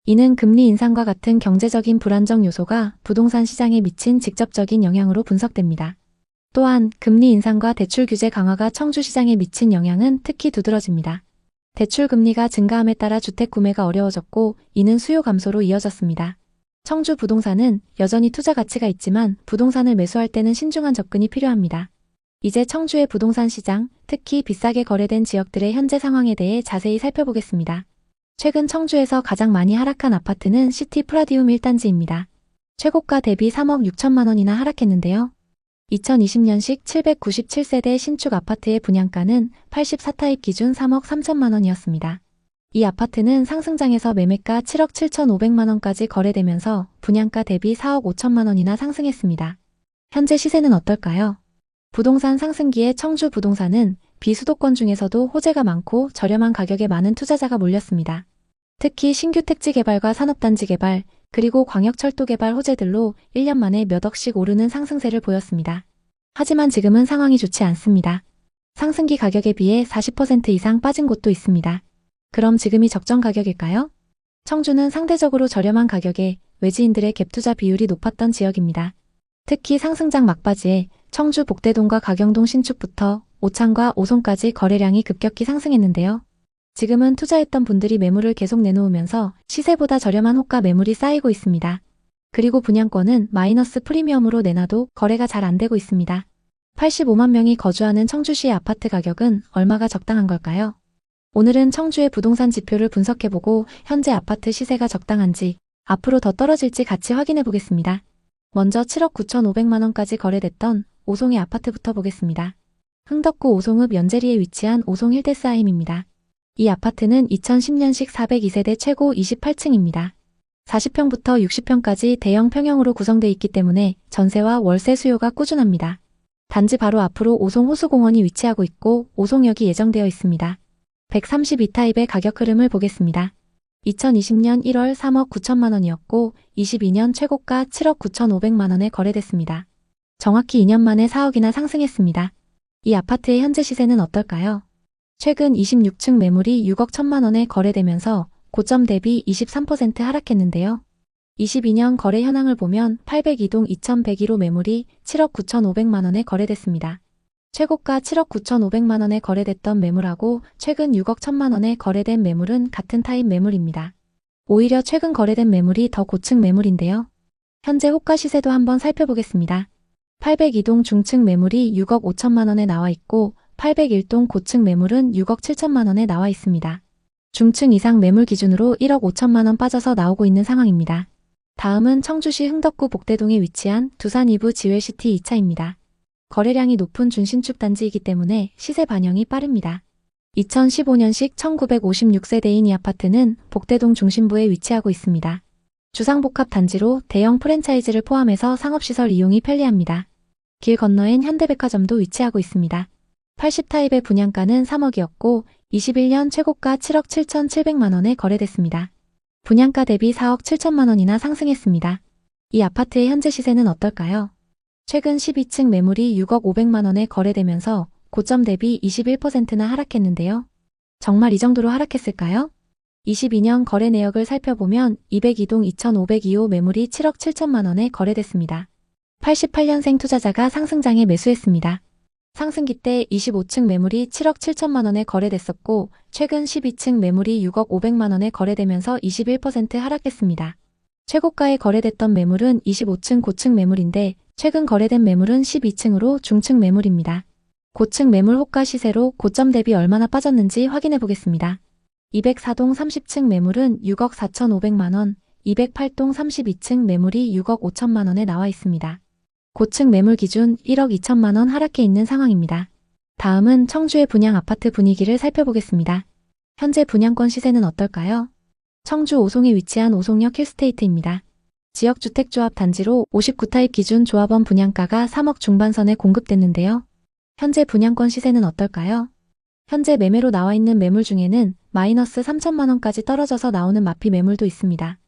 이는 금리 인상과 같은 경제적인 불안정 요소가 부동산 시장에 미친 직접적인 영향으로 분석됩니다. 또한 금리 인상과 대출 규제 강화가 청주 시장에 미친 영향은 특히 두드러집니다. 대출 금리가 증가함에 따라 주택 구매가 어려워졌고 이는 수요 감소로 이어졌습니다. 청주 부동산은 여전히 투자 가치가 있지만 부동산을 매수할 때는 신중한 접근이 필요합니다. 이제 청주의 부동산 시장, 특히 비싸게 거래된 지역들의 현재 상황에 대해 자세히 살펴보겠습니다. 최근 청주에서 가장 많이 하락한 아파트는 시티 프라디움 1단지입니다. 최고가 대비 3억 6천만 원이나 하락했는데요. 2020년식 797세대 신축 아파트의 분양가는 84타입 기준 3억 3천만 원이었습니다. 이 아파트는 상승장에서 매매가 7억 7,500만 원까지 거래되면서 분양가 대비 4억 5천만 원이나 상승했습니다. 현재 시세는 어떨까요? 부동산 상승기에 청주 부동산은 비수도권 중에서도 호재가 많고 저렴한 가격에 많은 투자자가 몰렸습니다. 특히 신규 택지 개발과 산업단지 개발, 그리고 광역철도 개발 호재들로 1년 만에 몇 억씩 오르는 상승세를 보였습니다. 하지만 지금은 상황이 좋지 않습니다. 상승기 가격에 비해 40% 이상 빠진 곳도 있습니다. 그럼 지금이 적정 가격일까요? 청주는 상대적으로 저렴한 가격에 외지인들의 갭투자 비율이 높았던 지역입니다. 특히 상승장 막바지에 청주 복대동과 가경동 신축부터 오창과 오송까지 거래량이 급격히 상승했는데요. 지금은 투자했던 분들이 매물을 계속 내놓으면서 시세보다 저렴한 호가 매물이 쌓이고 있습니다. 그리고 분양권은 마이너스 프리미엄으로 내놔도 거래가 잘 안 되고 있습니다. 85만 명이 거주하는 청주시의 아파트 가격은 얼마가 적당한 걸까요? 오늘은 청주의 부동산 지표를 분석해보고 현재 아파트 시세가 적당한지 앞으로 더 떨어질지 같이 확인해 보겠습니다. 먼저 7억 9,500만 원까지 거래됐던 오송의 아파트부터 보겠습니다. 흥덕구 오송읍 연재리에 위치한 오송 힐데스하임입니다. 이 아파트는 2010년식 402세대 최고 28층입니다. 40평부터 60평까지 대형 평형으로 구성되어 있기 때문에 전세와 월세 수요가 꾸준합니다. 단지 바로 앞으로 오송 호수공원이 위치하고 있고 오송역이 예정되어 있습니다. 132타입의 가격 흐름을 보겠습니다. 2020년 1월 3억 9천만 원이었고 22년 최고가 7억 9,500만 원에 거래됐습니다. 정확히 2년 만에 4억이나 상승했습니다. 이 아파트의 현재 시세는 어떨까요? 최근 26층 매물이 6억 1천만 원에 거래되면서 고점 대비 23% 하락했는데요. 22년 거래 현황을 보면 802동 2101호 매물이 7억 9,500만 원에 거래됐습니다. 최고가 7억 9,500만 원에 거래됐던 매물하고 최근 6억 1천만 원에 거래된 매물은 같은 타입 매물입니다. 오히려 최근 거래된 매물이 더 고층 매물인데요. 현재 호가 시세도 한번 살펴보겠습니다. 802동 중층 매물이 6억 5천만 원에 나와 있고 801동 고층 매물은 6억 7천만 원에 나와 있습니다. 중층 이상 매물 기준으로 1억 5천만 원 빠져서 나오고 있는 상황입니다. 다음은 청주시 흥덕구 복대동에 위치한 두산 이브 지웰시티 2차입니다. 거래량이 높은 준신축 단지이기 때문에 시세 반영이 빠릅니다. 2015년식 1956세대인 이 아파트는 복대동 중심부에 위치하고 있습니다. 주상복합 단지로 대형 프랜차이즈를 포함해서 상업시설 이용이 편리합니다. 길 건너엔 현대백화점도 위치하고 있습니다. 80타입의 분양가는 3억이었고 21년 최고가 7억 7,700만 원에 거래됐습니다. 분양가 대비 4억 7천만 원이나 상승했습니다. 이 아파트의 현재 시세는 어떨까요? 최근 12층 매물이 6억 500만 원에 거래되면서 고점 대비 21%나 하락했는데요. 정말 이 정도로 하락했을까요? 22년 거래 내역을 살펴보면 202동 2502호 매물이 7억 7천만 원에 거래됐습니다. 88년생 투자자가 상승장에 매수했습니다. 상승기 때 25층 매물이 7억 7천만 원에 거래됐었고 최근 12층 매물이 6억 500만 원에 거래되면서 21% 하락했습니다. 최고가에 거래됐던 매물은 25층 고층 매물인데 최근 거래된 매물은 12층으로 중층 매물입니다. 고층 매물 호가 시세로 고점 대비 얼마나 빠졌는지 확인해 보겠습니다. 204동 30층 매물은 6억 4,500만 원, 208동 32층 매물이 6억 5천만 원에 나와 있습니다. 고층 매물 기준 1억 2천만 원 하락해 있는 상황입니다. 다음은 청주의 분양 아파트 분위기를 살펴보겠습니다. 현재 분양권 시세는 어떨까요? 청주 오송에 위치한 오송역 힐스테이트입니다. 지역주택조합 단지로 59타입 기준 조합원 분양가가 3억 중반선에 공급됐는데요. 현재 분양권 시세는 어떨까요? 현재 매매로 나와 있는 매물 중에는 마이너스 3천만 원까지 떨어져서 나오는 마피 매물도 있습니다.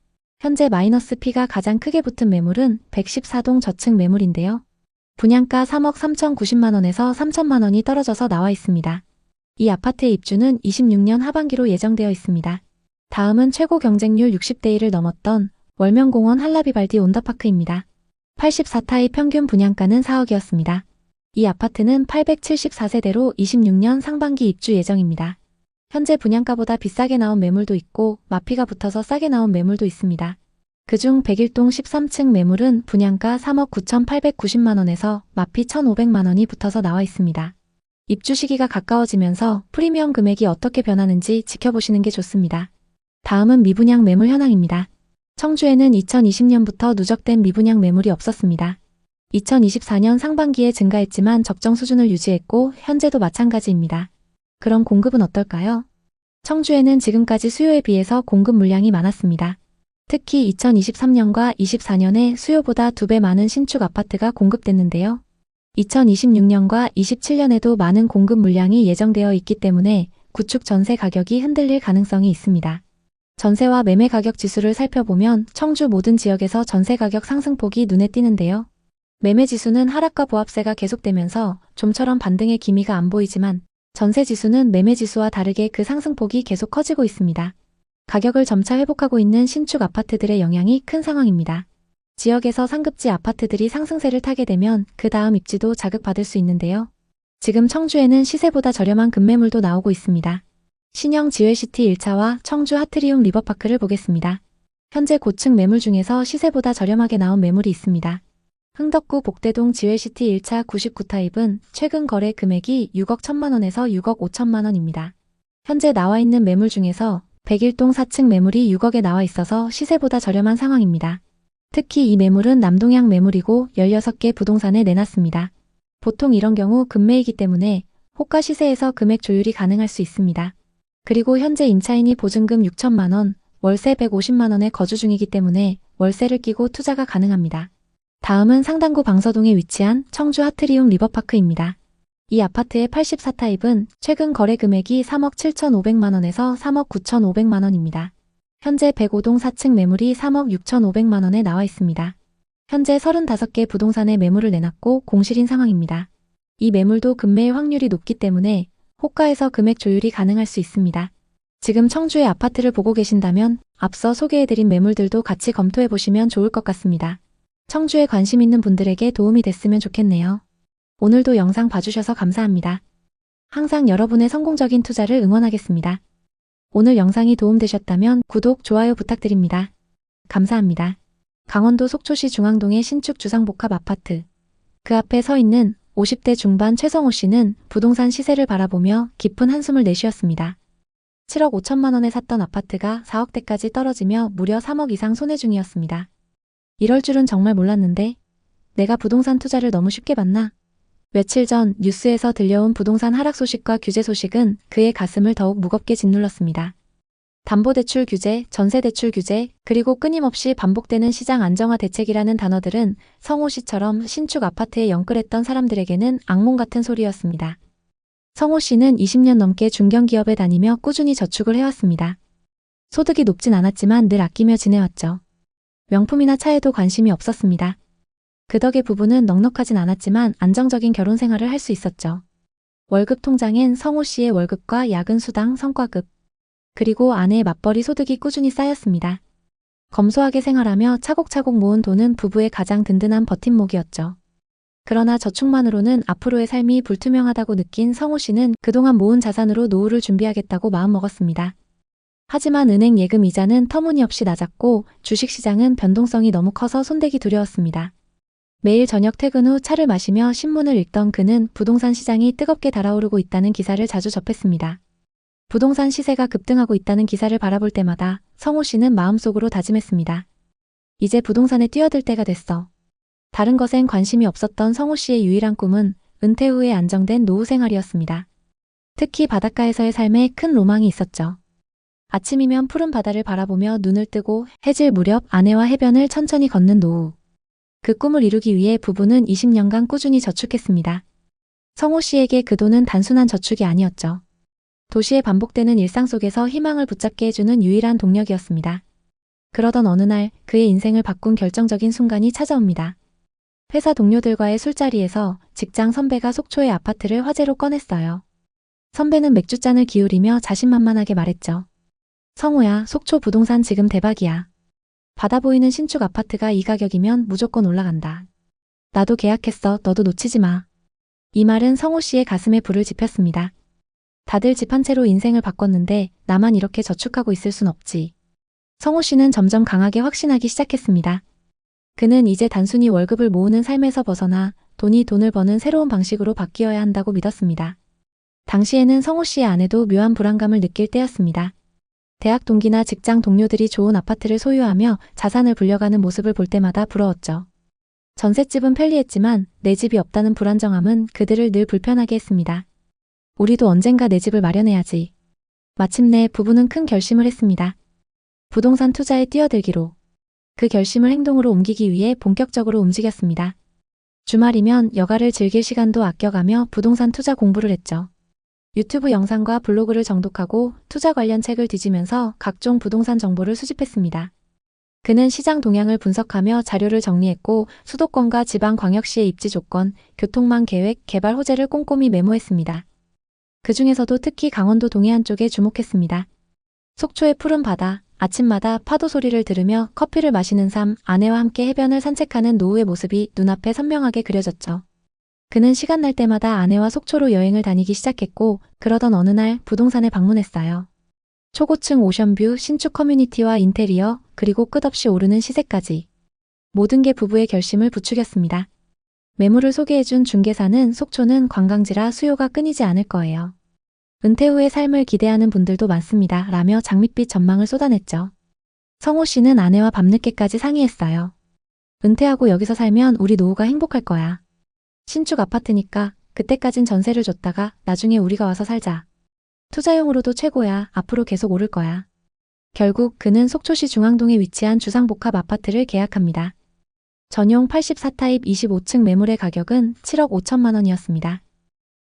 현재 마이너스 P가 가장 크게 붙은 매물은 114동 저층 매물인데요. 분양가 3억 3,090만 원에서 3천만 원이 떨어져서 나와 있습니다. 이 아파트의 입주는 26년 하반기로 예정되어 있습니다. 다음은 최고 경쟁률 60대 1을 넘었던 월명공원 한라비발디 온더파크입니다. 84타입 평균 분양가는 4억이었습니다. 이 아파트는 874세대로 26년 상반기 입주 예정입니다. 현재 분양가보다 비싸게 나온 매물도 있고 마피가 붙어서 싸게 나온 매물도 있습니다. 그중 101동 13층 매물은 분양가 3억 9,890만 원에서 마피 1,500만 원이 붙어서 나와 있습니다. 입주 시기가 가까워지면서 프리미엄 금액이 어떻게 변하는지 지켜보시는 게 좋습니다. 다음은 미분양 매물 현황입니다. 청주에는 2020년부터 누적된 미분양 매물이 없었습니다. 2024년 상반기에 증가했지만 적정 수준을 유지했고 현재도 마찬가지입니다. 그럼 공급은 어떨까요? 청주에는 지금까지 수요에 비해서 공급 물량이 많았습니다. 특히 2023년과 24년에 수요보다 2배 많은 신축 아파트가 공급됐는데요. 2026년과 27년에도 많은 공급 물량이 예정되어 있기 때문에 구축 전세 가격이 흔들릴 가능성이 있습니다. 전세와 매매 가격 지수를 살펴보면 청주 모든 지역에서 전세 가격 상승폭이 눈에 띄는데요. 매매 지수는 하락과 보합세가 계속되면서 좀처럼 반등의 기미가 안 보이지만 전세 지수는 매매 지수와 다르게 그 상승폭이 계속 커지고 있습니다. 가격을 점차 회복하고 있는 신축 아파트들의 영향이 큰 상황입니다. 지역에서 상급지 아파트들이 상승세를 타게 되면 그 다음 입지도 자극받을 수 있는데요. 지금 청주에는 시세보다 저렴한 급매물도 나오고 있습니다. 신형 지웰시티 1차와 청주 하트리움 리버파크를 보겠습니다. 현재 고층 매물 중에서 시세보다 저렴하게 나온 매물이 있습니다. 흥덕구 복대동 지웰시티 1차 99타입은 최근 거래 금액이 6억 1천만 원에서 6억 5천만 원입니다. 현재 나와 있는 매물 중에서 101동 4층 매물이 6억에 나와 있어서 시세보다 저렴한 상황입니다. 특히 이 매물은 남동향 매물이고 16개 부동산에 내놨습니다. 보통 이런 경우 급매이기 때문에 호가 시세에서 금액 조율이 가능할 수 있습니다. 그리고 현재 임차인이 보증금 6천만 원, 월세 150만 원에 거주 중이기 때문에 월세를 끼고 투자가 가능합니다. 다음은 상당구 방서동에 위치한 청주 하트리움 리버파크입니다. 이 아파트의 84타입은 최근 거래 금액이 3억 7,500만 원에서 3억 9,500만 원입니다. 현재 105동 4층 매물이 3억 6,500만 원에 나와 있습니다. 현재 35개 부동산에 매물을 내놨고 공실인 상황입니다. 이 매물도 급매의 확률이 높기 때문에 호가에서 금액 조율이 가능할 수 있습니다. 지금 청주의 아파트를 보고 계신다면 앞서 소개해드린 매물들도 같이 검토해보시면 좋을 것 같습니다. 청주에 관심 있는 분들에게 도움이 됐으면 좋겠네요. 오늘도 영상 봐주셔서 감사합니다. 항상 여러분의 성공적인 투자를 응원하겠습니다. 오늘 영상이 도움되셨다면 구독, 좋아요 부탁드립니다. 감사합니다. 강원도 속초시 중앙동의 신축 주상복합 아파트. 그 앞에 서 있는 50대 중반 최성호 씨는 부동산 시세를 바라보며 깊은 한숨을 내쉬었습니다. 7억 5천만 원에 샀던 아파트가 4억대까지 떨어지며 무려 3억 이상 손해 중이었습니다. 이럴 줄은 정말 몰랐는데 내가 부동산 투자를 너무 쉽게 봤나? 며칠 전 뉴스에서 들려온 부동산 하락 소식과 규제 소식은 그의 가슴을 더욱 무겁게 짓눌렀습니다. 담보대출 규제, 전세대출 규제, 그리고 끊임없이 반복되는 시장 안정화 대책이라는 단어들은 성호 씨처럼 신축 아파트에 영끌했던 사람들에게는 악몽 같은 소리였습니다. 성호 씨는 20년 넘게 중견기업에 다니며 꾸준히 저축을 해왔습니다. 소득이 높진 않았지만 늘 아끼며 지내왔죠. 명품이나 차에도 관심이 없었습니다. 그 덕에 부부는 넉넉하진 않았지만 안정적인 결혼 생활을 할 수 있었죠. 월급 통장엔 성호 씨의 월급과 야근 수당, 성과급, 그리고 아내의 맞벌이 소득이 꾸준히 쌓였습니다. 검소하게 생활하며 차곡차곡 모은 돈은 부부의 가장 든든한 버팀목이었죠. 그러나 저축만으로는 앞으로의 삶이 불투명하다고 느낀 성호 씨는 그동안 모은 자산으로 노후를 준비하겠다고 마음먹었습니다. 하지만 은행 예금 이자는 터무니없이 낮았고 주식시장은 변동성이 너무 커서 손대기 두려웠습니다. 매일 저녁 퇴근 후 차를 마시며 신문을 읽던 그는 부동산 시장이 뜨겁게 달아오르고 있다는 기사를 자주 접했습니다. 부동산 시세가 급등하고 있다는 기사를 바라볼 때마다 성호 씨는 마음속으로 다짐했습니다. 이제 부동산에 뛰어들 때가 됐어. 다른 것엔 관심이 없었던 성호 씨의 유일한 꿈은 은퇴 후에 안정된 노후 생활이었습니다. 특히 바닷가에서의 삶에 큰 로망이 있었죠. 아침이면 푸른 바다를 바라보며 눈을 뜨고 해질 무렵 아내와 해변을 천천히 걷는 노후. 그 꿈을 이루기 위해 부부는 20년간 꾸준히 저축했습니다. 성호 씨에게 그 돈은 단순한 저축이 아니었죠. 도시의 반복되는 일상 속에서 희망을 붙잡게 해주는 유일한 동력이었습니다. 그러던 어느 날 그의 인생을 바꾼 결정적인 순간이 찾아옵니다. 회사 동료들과의 술자리에서 직장 선배가 속초의 아파트를 화제로 꺼냈어요. 선배는 맥주잔을 기울이며 자신만만하게 말했죠. 성호야, 속초 부동산 지금 대박이야. 바다 보이는 신축 아파트가 이 가격이면 무조건 올라간다. 나도 계약했어. 너도 놓치지 마. 이 말은 성호 씨의 가슴에 불을 지폈습니다. 다들 집 한 채로 인생을 바꿨는데 나만 이렇게 저축하고 있을 순 없지. 성호 씨는 점점 강하게 확신하기 시작했습니다. 그는 이제 단순히 월급을 모으는 삶에서 벗어나 돈이 돈을 버는 새로운 방식으로 바뀌어야 한다고 믿었습니다. 당시에는 성호 씨의 아내도 묘한 불안감을 느낄 때였습니다. 대학 동기나 직장 동료들이 좋은 아파트를 소유하며 자산을 불려가는 모습을 볼 때마다 부러웠죠. 전셋집은 편리했지만 내 집이 없다는 불안정함은 그들을 늘 불편하게 했습니다. 우리도 언젠가 내 집을 마련해야지. 마침내 부부는 큰 결심을 했습니다. 부동산 투자에 뛰어들기로. 그 결심을 행동으로 옮기기 위해 본격적으로 움직였습니다. 주말이면 여가를 즐길 시간도 아껴가며 부동산 투자 공부를 했죠. 유튜브 영상과 블로그를 정독하고 투자 관련 책을 뒤지면서 각종 부동산 정보를 수집했습니다. 그는 시장 동향을 분석하며 자료를 정리했고 수도권과 지방광역시의 입지 조건, 교통망 계획, 개발 호재를 꼼꼼히 메모했습니다. 그 중에서도 특히 강원도 동해안 쪽에 주목했습니다. 속초의 푸른 바다, 아침마다 파도 소리를 들으며 커피를 마시는 삶, 아내와 함께 해변을 산책하는 노후의 모습이 눈앞에 선명하게 그려졌죠. 그는 시간 날 때마다 아내와 속초로 여행을 다니기 시작했고 그러던 어느 날 부동산에 방문했어요. 초고층 오션뷰, 신축 커뮤니티와 인테리어, 그리고 끝없이 오르는 시세까지. 모든 게 부부의 결심을 부추겼습니다. 매물을 소개해준 중개사는 속초는 관광지라 수요가 끊이지 않을 거예요. 은퇴 후의 삶을 기대하는 분들도 많습니다. 라며 장밋빛 전망을 쏟아냈죠. 성호 씨는 아내와 밤늦게까지 상의했어요. 은퇴하고 여기서 살면 우리 노후가 행복할 거야. 신축 아파트니까 그때까진 전세를 줬다가 나중에 우리가 와서 살자. 투자용으로도 최고야. 앞으로 계속 오를 거야. 결국 그는 속초시 중앙동에 위치한 주상복합 아파트를 계약합니다. 전용 84타입 25층 매물의 가격은 7억 5천만 원이었습니다.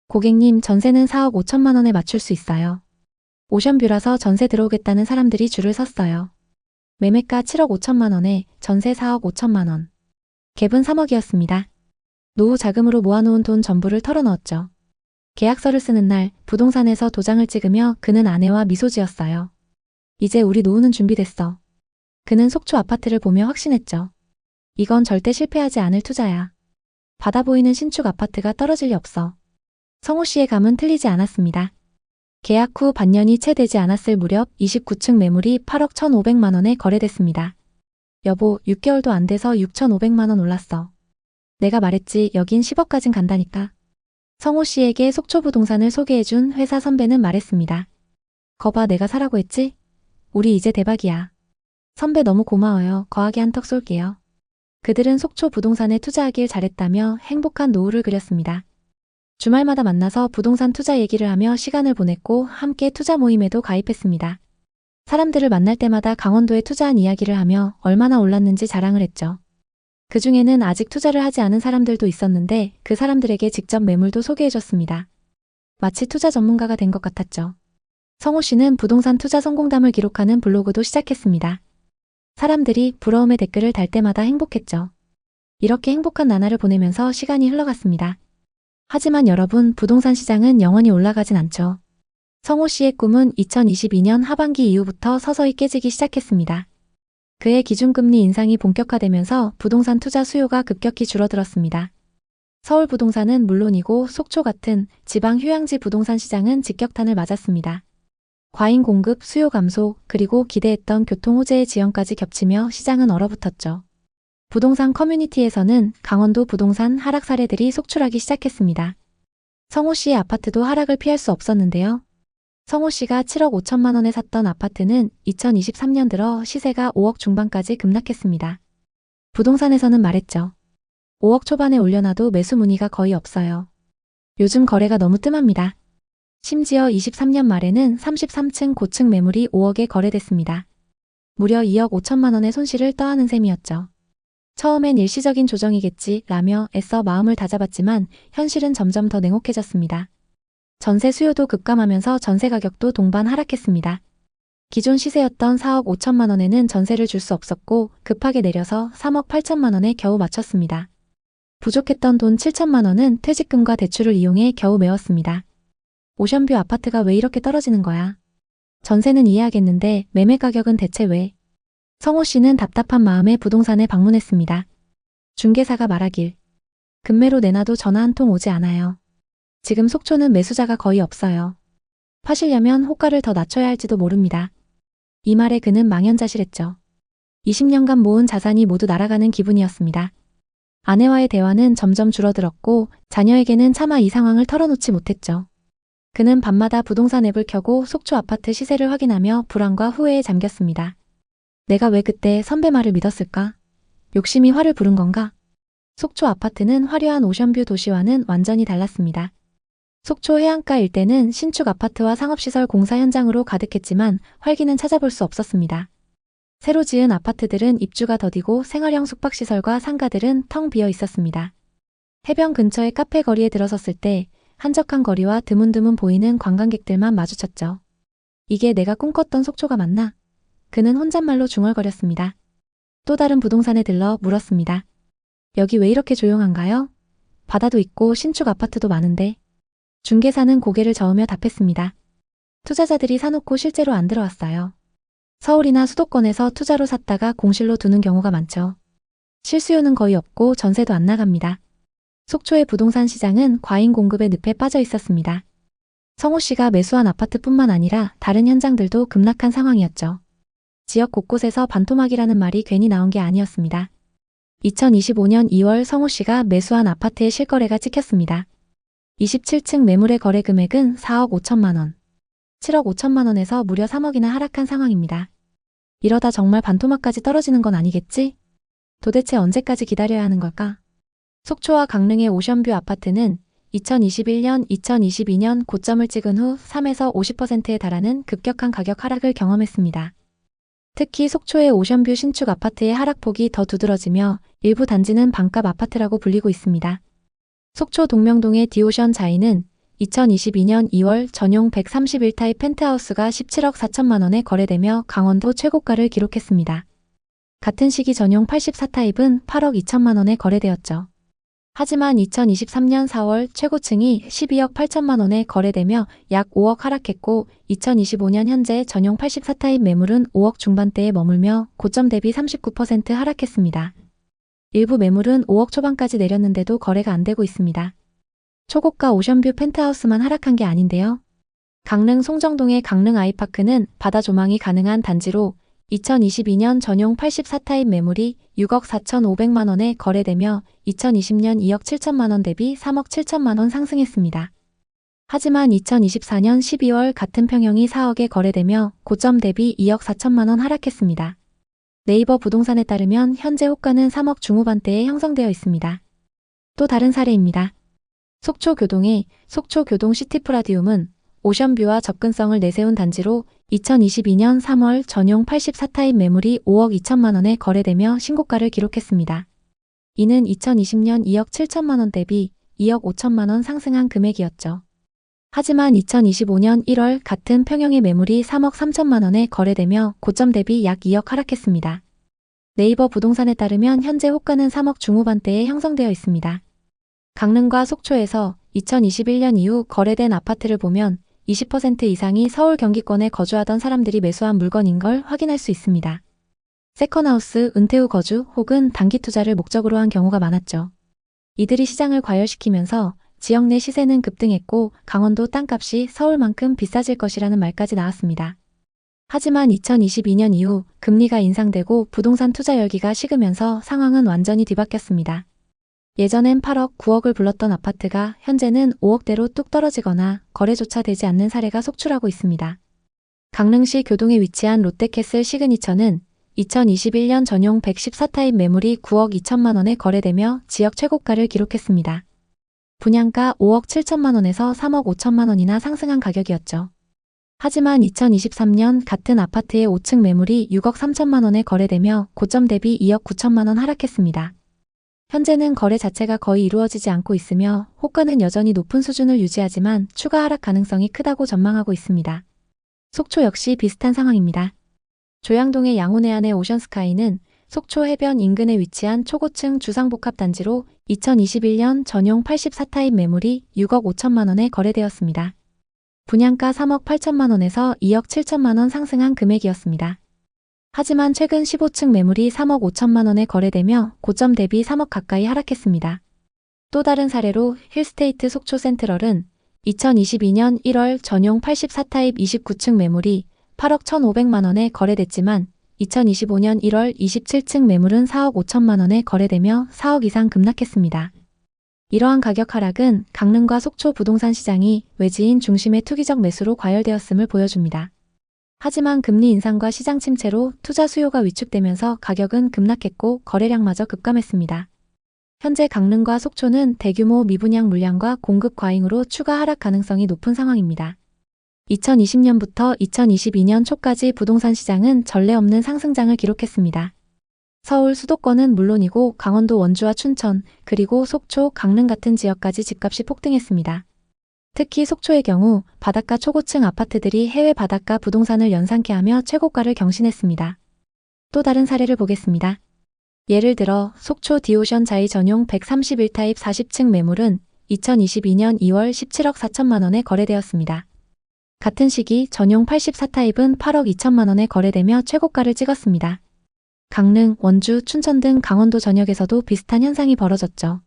고객님, 전세는 4억 5천만 원에 맞출 수 있어요. 오션뷰라서 전세 들어오겠다는 사람들이 줄을 섰어요. 매매가 7억 5천만 원에 전세 4억 5천만 원. 갭은 3억이었습니다. 노후 자금으로 모아놓은 돈 전부를 털어넣었죠. 계약서를 쓰는 날 부동산에서 도장을 찍으며 그는 아내와 미소 지었어요. 이제 우리 노후는 준비됐어. 그는 속초 아파트를 보며 확신했죠. 이건 절대 실패하지 않을 투자야. 바다 보이는 신축 아파트가 떨어질 리 없어. 성호 씨의 감은 틀리지 않았습니다. 계약 후 반년이 채 되지 않았을 무렵 29층 매물이 8억 1,500만 원에 거래됐습니다. 여보, 6개월도 안 돼서 6,500만 원 올랐어. 내가 말했지, 여긴 10억까진 간다니까. 성호 씨에게 속초 부동산을 소개해준 회사 선배는 말했습니다. 거봐, 내가 사라고 했지? 우리 이제 대박이야. 선배 너무 고마워요. 거하게 한턱 쏠게요. 그들은 속초 부동산에 투자하길 잘했다며 행복한 노후를 그렸습니다. 주말마다 만나서 부동산 투자 얘기를 하며 시간을 보냈고 함께 투자 모임에도 가입했습니다. 사람들을 만날 때마다 강원도에 투자한 이야기를 하며 얼마나 올랐는지 자랑을 했죠. 그 중에는 아직 투자를 하지 않은 사람들도 있었는데 그 사람들에게 직접 매물도 소개해줬습니다. 마치 투자 전문가가 된 것 같았죠. 성호 씨는 부동산 투자 성공담을 기록하는 블로그도 시작했습니다. 사람들이 부러움의 댓글을 달 때마다 행복했죠. 이렇게 행복한 나날을 보내면서 시간이 흘러갔습니다. 하지만 여러분, 부동산 시장은 영원히 올라가진 않죠. 성호 씨의 꿈은 2022년 하반기 이후부터 서서히 깨지기 시작했습니다. 그의 기준금리 인상이 본격화되면서 부동산 투자 수요가 급격히 줄어들었습니다. 서울 부동산은 물론이고 속초 같은 지방 휴양지 부동산 시장은 직격탄을 맞았습니다. 과잉 공급, 수요 감소, 그리고 기대했던 교통 호재의 지연까지 겹치며 시장은 얼어붙었죠. 부동산 커뮤니티에서는 강원도 부동산 하락 사례들이 속출하기 시작했습니다. 성호 씨의 아파트도 하락을 피할 수 없었는데요. 성호 씨가 7억 5천만 원에 샀던 아파트는 2023년 들어 시세가 5억 중반까지 급락했습니다. 부동산에서는 말했죠. 5억 초반에 올려놔도 매수 문의가 거의 없어요. 요즘 거래가 너무 뜸합니다. 심지어 23년 말에는 33층 고층 매물이 5억에 거래됐습니다. 무려 2억 5천만 원의 손실을 떠안은 셈이었죠. 처음엔 일시적인 조정이겠지 라며 애써 마음을 다잡았지만 현실은 점점 더 냉혹해졌습니다. 전세 수요도 급감하면서 전세 가격도 동반 하락했습니다. 기존 시세였던 4억 5천만 원에는 전세를 줄 수 없었고 급하게 내려서 3억 8천만 원에 겨우 맞췄습니다. 부족했던 돈 7천만 원은 퇴직금과 대출을 이용해 겨우 메웠습니다. 오션뷰 아파트가 왜 이렇게 떨어지는 거야? 전세는 이해하겠는데 매매 가격은 대체 왜? 성호 씨는 답답한 마음에 부동산에 방문했습니다. 중개사가 말하길. 급매로 내놔도 전화 한 통 오지 않아요. 지금 속초는 매수자가 거의 없어요. 파시려면 호가를 더 낮춰야 할지도 모릅니다. 이 말에 그는 망연자실했죠. 20년간 모은 자산이 모두 날아가는 기분이었습니다. 아내와의 대화는 점점 줄어들었고 자녀에게는 차마 이 상황을 털어놓지 못했죠. 그는 밤마다 부동산 앱을 켜고 속초 아파트 시세를 확인하며 불안과 후회에 잠겼습니다. 내가 왜 그때 선배 말을 믿었을까? 욕심이 화를 부른 건가? 속초 아파트는 화려한 오션뷰 도시와는 완전히 달랐습니다. 속초 해안가 일대는 신축 아파트와 상업시설 공사 현장으로 가득했지만 활기는 찾아볼 수 없었습니다. 새로 지은 아파트들은 입주가 더디고 생활형 숙박시설과 상가들은 텅 비어 있었습니다. 해변 근처의 카페 거리에 들어섰을 때 한적한 거리와 드문드문 보이는 관광객들만 마주쳤죠. 이게 내가 꿈꿨던 속초가 맞나? 그는 혼잣말로 중얼거렸습니다. 또 다른 부동산에 들러 물었습니다. 여기 왜 이렇게 조용한가요? 바다도 있고 신축 아파트도 많은데. 중개사는 고개를 저으며 답했습니다. 투자자들이 사놓고 실제로 안 들어왔어요. 서울이나 수도권에서 투자로 샀다가 공실로 두는 경우가 많죠. 실수요는 거의 없고 전세도 안 나갑니다. 속초의 부동산 시장은 과잉 공급의 늪에 빠져 있었습니다. 성호 씨가 매수한 아파트뿐만 아니라 다른 현장들도 급락한 상황이었죠. 지역 곳곳에서 반토막이라는 말이 괜히 나온 게 아니었습니다. 2025년 2월 성호 씨가 매수한 아파트의 실거래가 찍혔습니다. 27층 매물의 거래 금액은 4억 5천만 원. 7억 5천만 원에서 무려 3억이나 하락한 상황입니다. 이러다 정말 반토막까지 떨어지는 건 아니겠지? 도대체 언제까지 기다려야 하는 걸까? 속초와 강릉의 오션뷰 아파트는 2021년, 2022년 고점을 찍은 후 3에서 50%에 달하는 급격한 가격 하락을 경험했습니다. 특히 속초의 오션뷰 신축 아파트의 하락폭이 더 두드러지며 일부 단지는 반값 아파트라고 불리고 있습니다. 속초 동명동의 디오션 자이는 2022년 2월 전용 131타입 펜트하우스가 17억 4천만 원에 거래되며 강원도 최고가를 기록했습니다. 같은 시기 전용 84타입은 8억 2천만 원에 거래되었죠. 하지만 2023년 4월 최고층이 12억 8천만 원에 거래되며 약 5억 하락했고 2025년 현재 전용 84타입 매물은 5억 중반대에 머물며 고점 대비 39% 하락했습니다. 일부 매물은 5억 초반까지 내렸는데도 거래가 안 되고 있습니다. 초고가 오션뷰 펜트하우스만 하락한 게 아닌데요. 강릉 송정동의 강릉 아이파크는 바다 조망이 가능한 단지로 2022년 전용 84타입 매물이 6억 4,500만 원에 거래되며 2020년 2억 7천만 원 대비 3억 7천만 원 상승했습니다. 하지만 2024년 12월 같은 평형이 4억에 거래되며 고점 대비 2억 4천만 원 하락했습니다. 네이버 부동산에 따르면 현재 호가는 3억 중후반대에 형성되어 있습니다. 또 다른 사례입니다. 속초교동의 속초교동 시티프라디움은 오션뷰와 접근성을 내세운 단지로 2022년 3월 전용 84타입 매물이 5억 2천만 원에 거래되며 신고가를 기록했습니다. 이는 2020년 2억 7천만 원 대비 2억 5천만 원 상승한 금액이었죠. 하지만 2025년 1월 같은 평형의 매물이 3억 3천만 원에 거래되며 고점 대비 약 2억 하락했습니다. 네이버 부동산에 따르면 현재 호가는 3억 중후반대에 형성되어 있습니다. 강릉과 속초에서 2021년 이후 거래된 아파트를 보면 20% 이상이 서울 경기권에 거주하던 사람들이 매수한 물건인 걸 확인할 수 있습니다. 세컨하우스, 은퇴 후 거주 혹은 단기 투자를 목적으로 한 경우가 많았죠. 이들이 시장을 과열시키면서 지역 내 시세는 급등했고 강원도 땅값이 서울만큼 비싸질 것이라는 말까지 나왔습니다. 하지만 2022년 이후 금리가 인상되고 부동산 투자 열기가 식으면서 상황은 완전히 뒤바뀌었습니다. 예전엔 8억, 9억을 불렀던 아파트가 현재는 5억대로 뚝 떨어지거나 거래조차 되지 않는 사례가 속출하고 있습니다. 강릉시 교동에 위치한 롯데캐슬 시그니처는 2021년 전용 114타입 매물이 9억 2천만 원에 거래되며 지역 최고가를 기록했습니다. 분양가 5억 7천만 원에서 3억 5천만 원이나 상승한 가격이었죠. 하지만 2023년 같은 아파트의 5층 매물이 6억 3천만 원에 거래되며 고점 대비 2억 9천만 원 하락했습니다. 현재는 거래 자체가 거의 이루어지지 않고 있으며 호가는 여전히 높은 수준을 유지하지만 추가 하락 가능성이 크다고 전망하고 있습니다. 속초 역시 비슷한 상황입니다. 조양동의 양호내안의 오션스카이는 속초 해변 인근에 위치한 초고층 주상복합단지로 2021년 전용 84타입 매물이 6억 5천만 원에 거래되었습니다. 분양가 3억 8천만 원에서 2억 7천만 원 상승한 금액이었습니다. 하지만 최근 15층 매물이 3억 5천만 원에 거래되며 고점 대비 3억 가까이 하락했습니다. 또 다른 사례로 힐스테이트 속초 센트럴은 2022년 1월 전용 84타입 29층 매물이 8억 1,500만 원에 거래됐지만 2025년 1월 27층 매물은 4억 5천만 원에 거래되며 4억 이상 급락했습니다. 이러한 가격 하락은 강릉과 속초 부동산 시장이 외지인 중심의 투기적 매수로 과열되었음을 보여줍니다. 하지만 금리 인상과 시장 침체로 투자 수요가 위축되면서 가격은 급락했고 거래량마저 급감했습니다. 현재 강릉과 속초는 대규모 미분양 물량과 공급 과잉으로 추가 하락 가능성이 높은 상황입니다. 2020년부터 2022년 초까지 부동산 시장은 전례 없는 상승장을 기록했습니다. 서울 수도권은 물론이고 강원도 원주와 춘천, 그리고 속초, 강릉 같은 지역까지 집값이 폭등했습니다. 특히 속초의 경우 바닷가 초고층 아파트들이 해외 바닷가 부동산을 연상케 하며 최고가를 경신했습니다. 또 다른 사례를 보겠습니다. 예를 들어 속초 디오션 자이 전용 131타입 40층 매물은 2022년 2월 17억 4천만 원에 거래되었습니다. 같은 시기 전용 84타입은 8억 2천만 원에 거래되며 최고가를 찍었습니다. 강릉, 원주, 춘천 등 강원도 전역에서도 비슷한 현상이 벌어졌죠.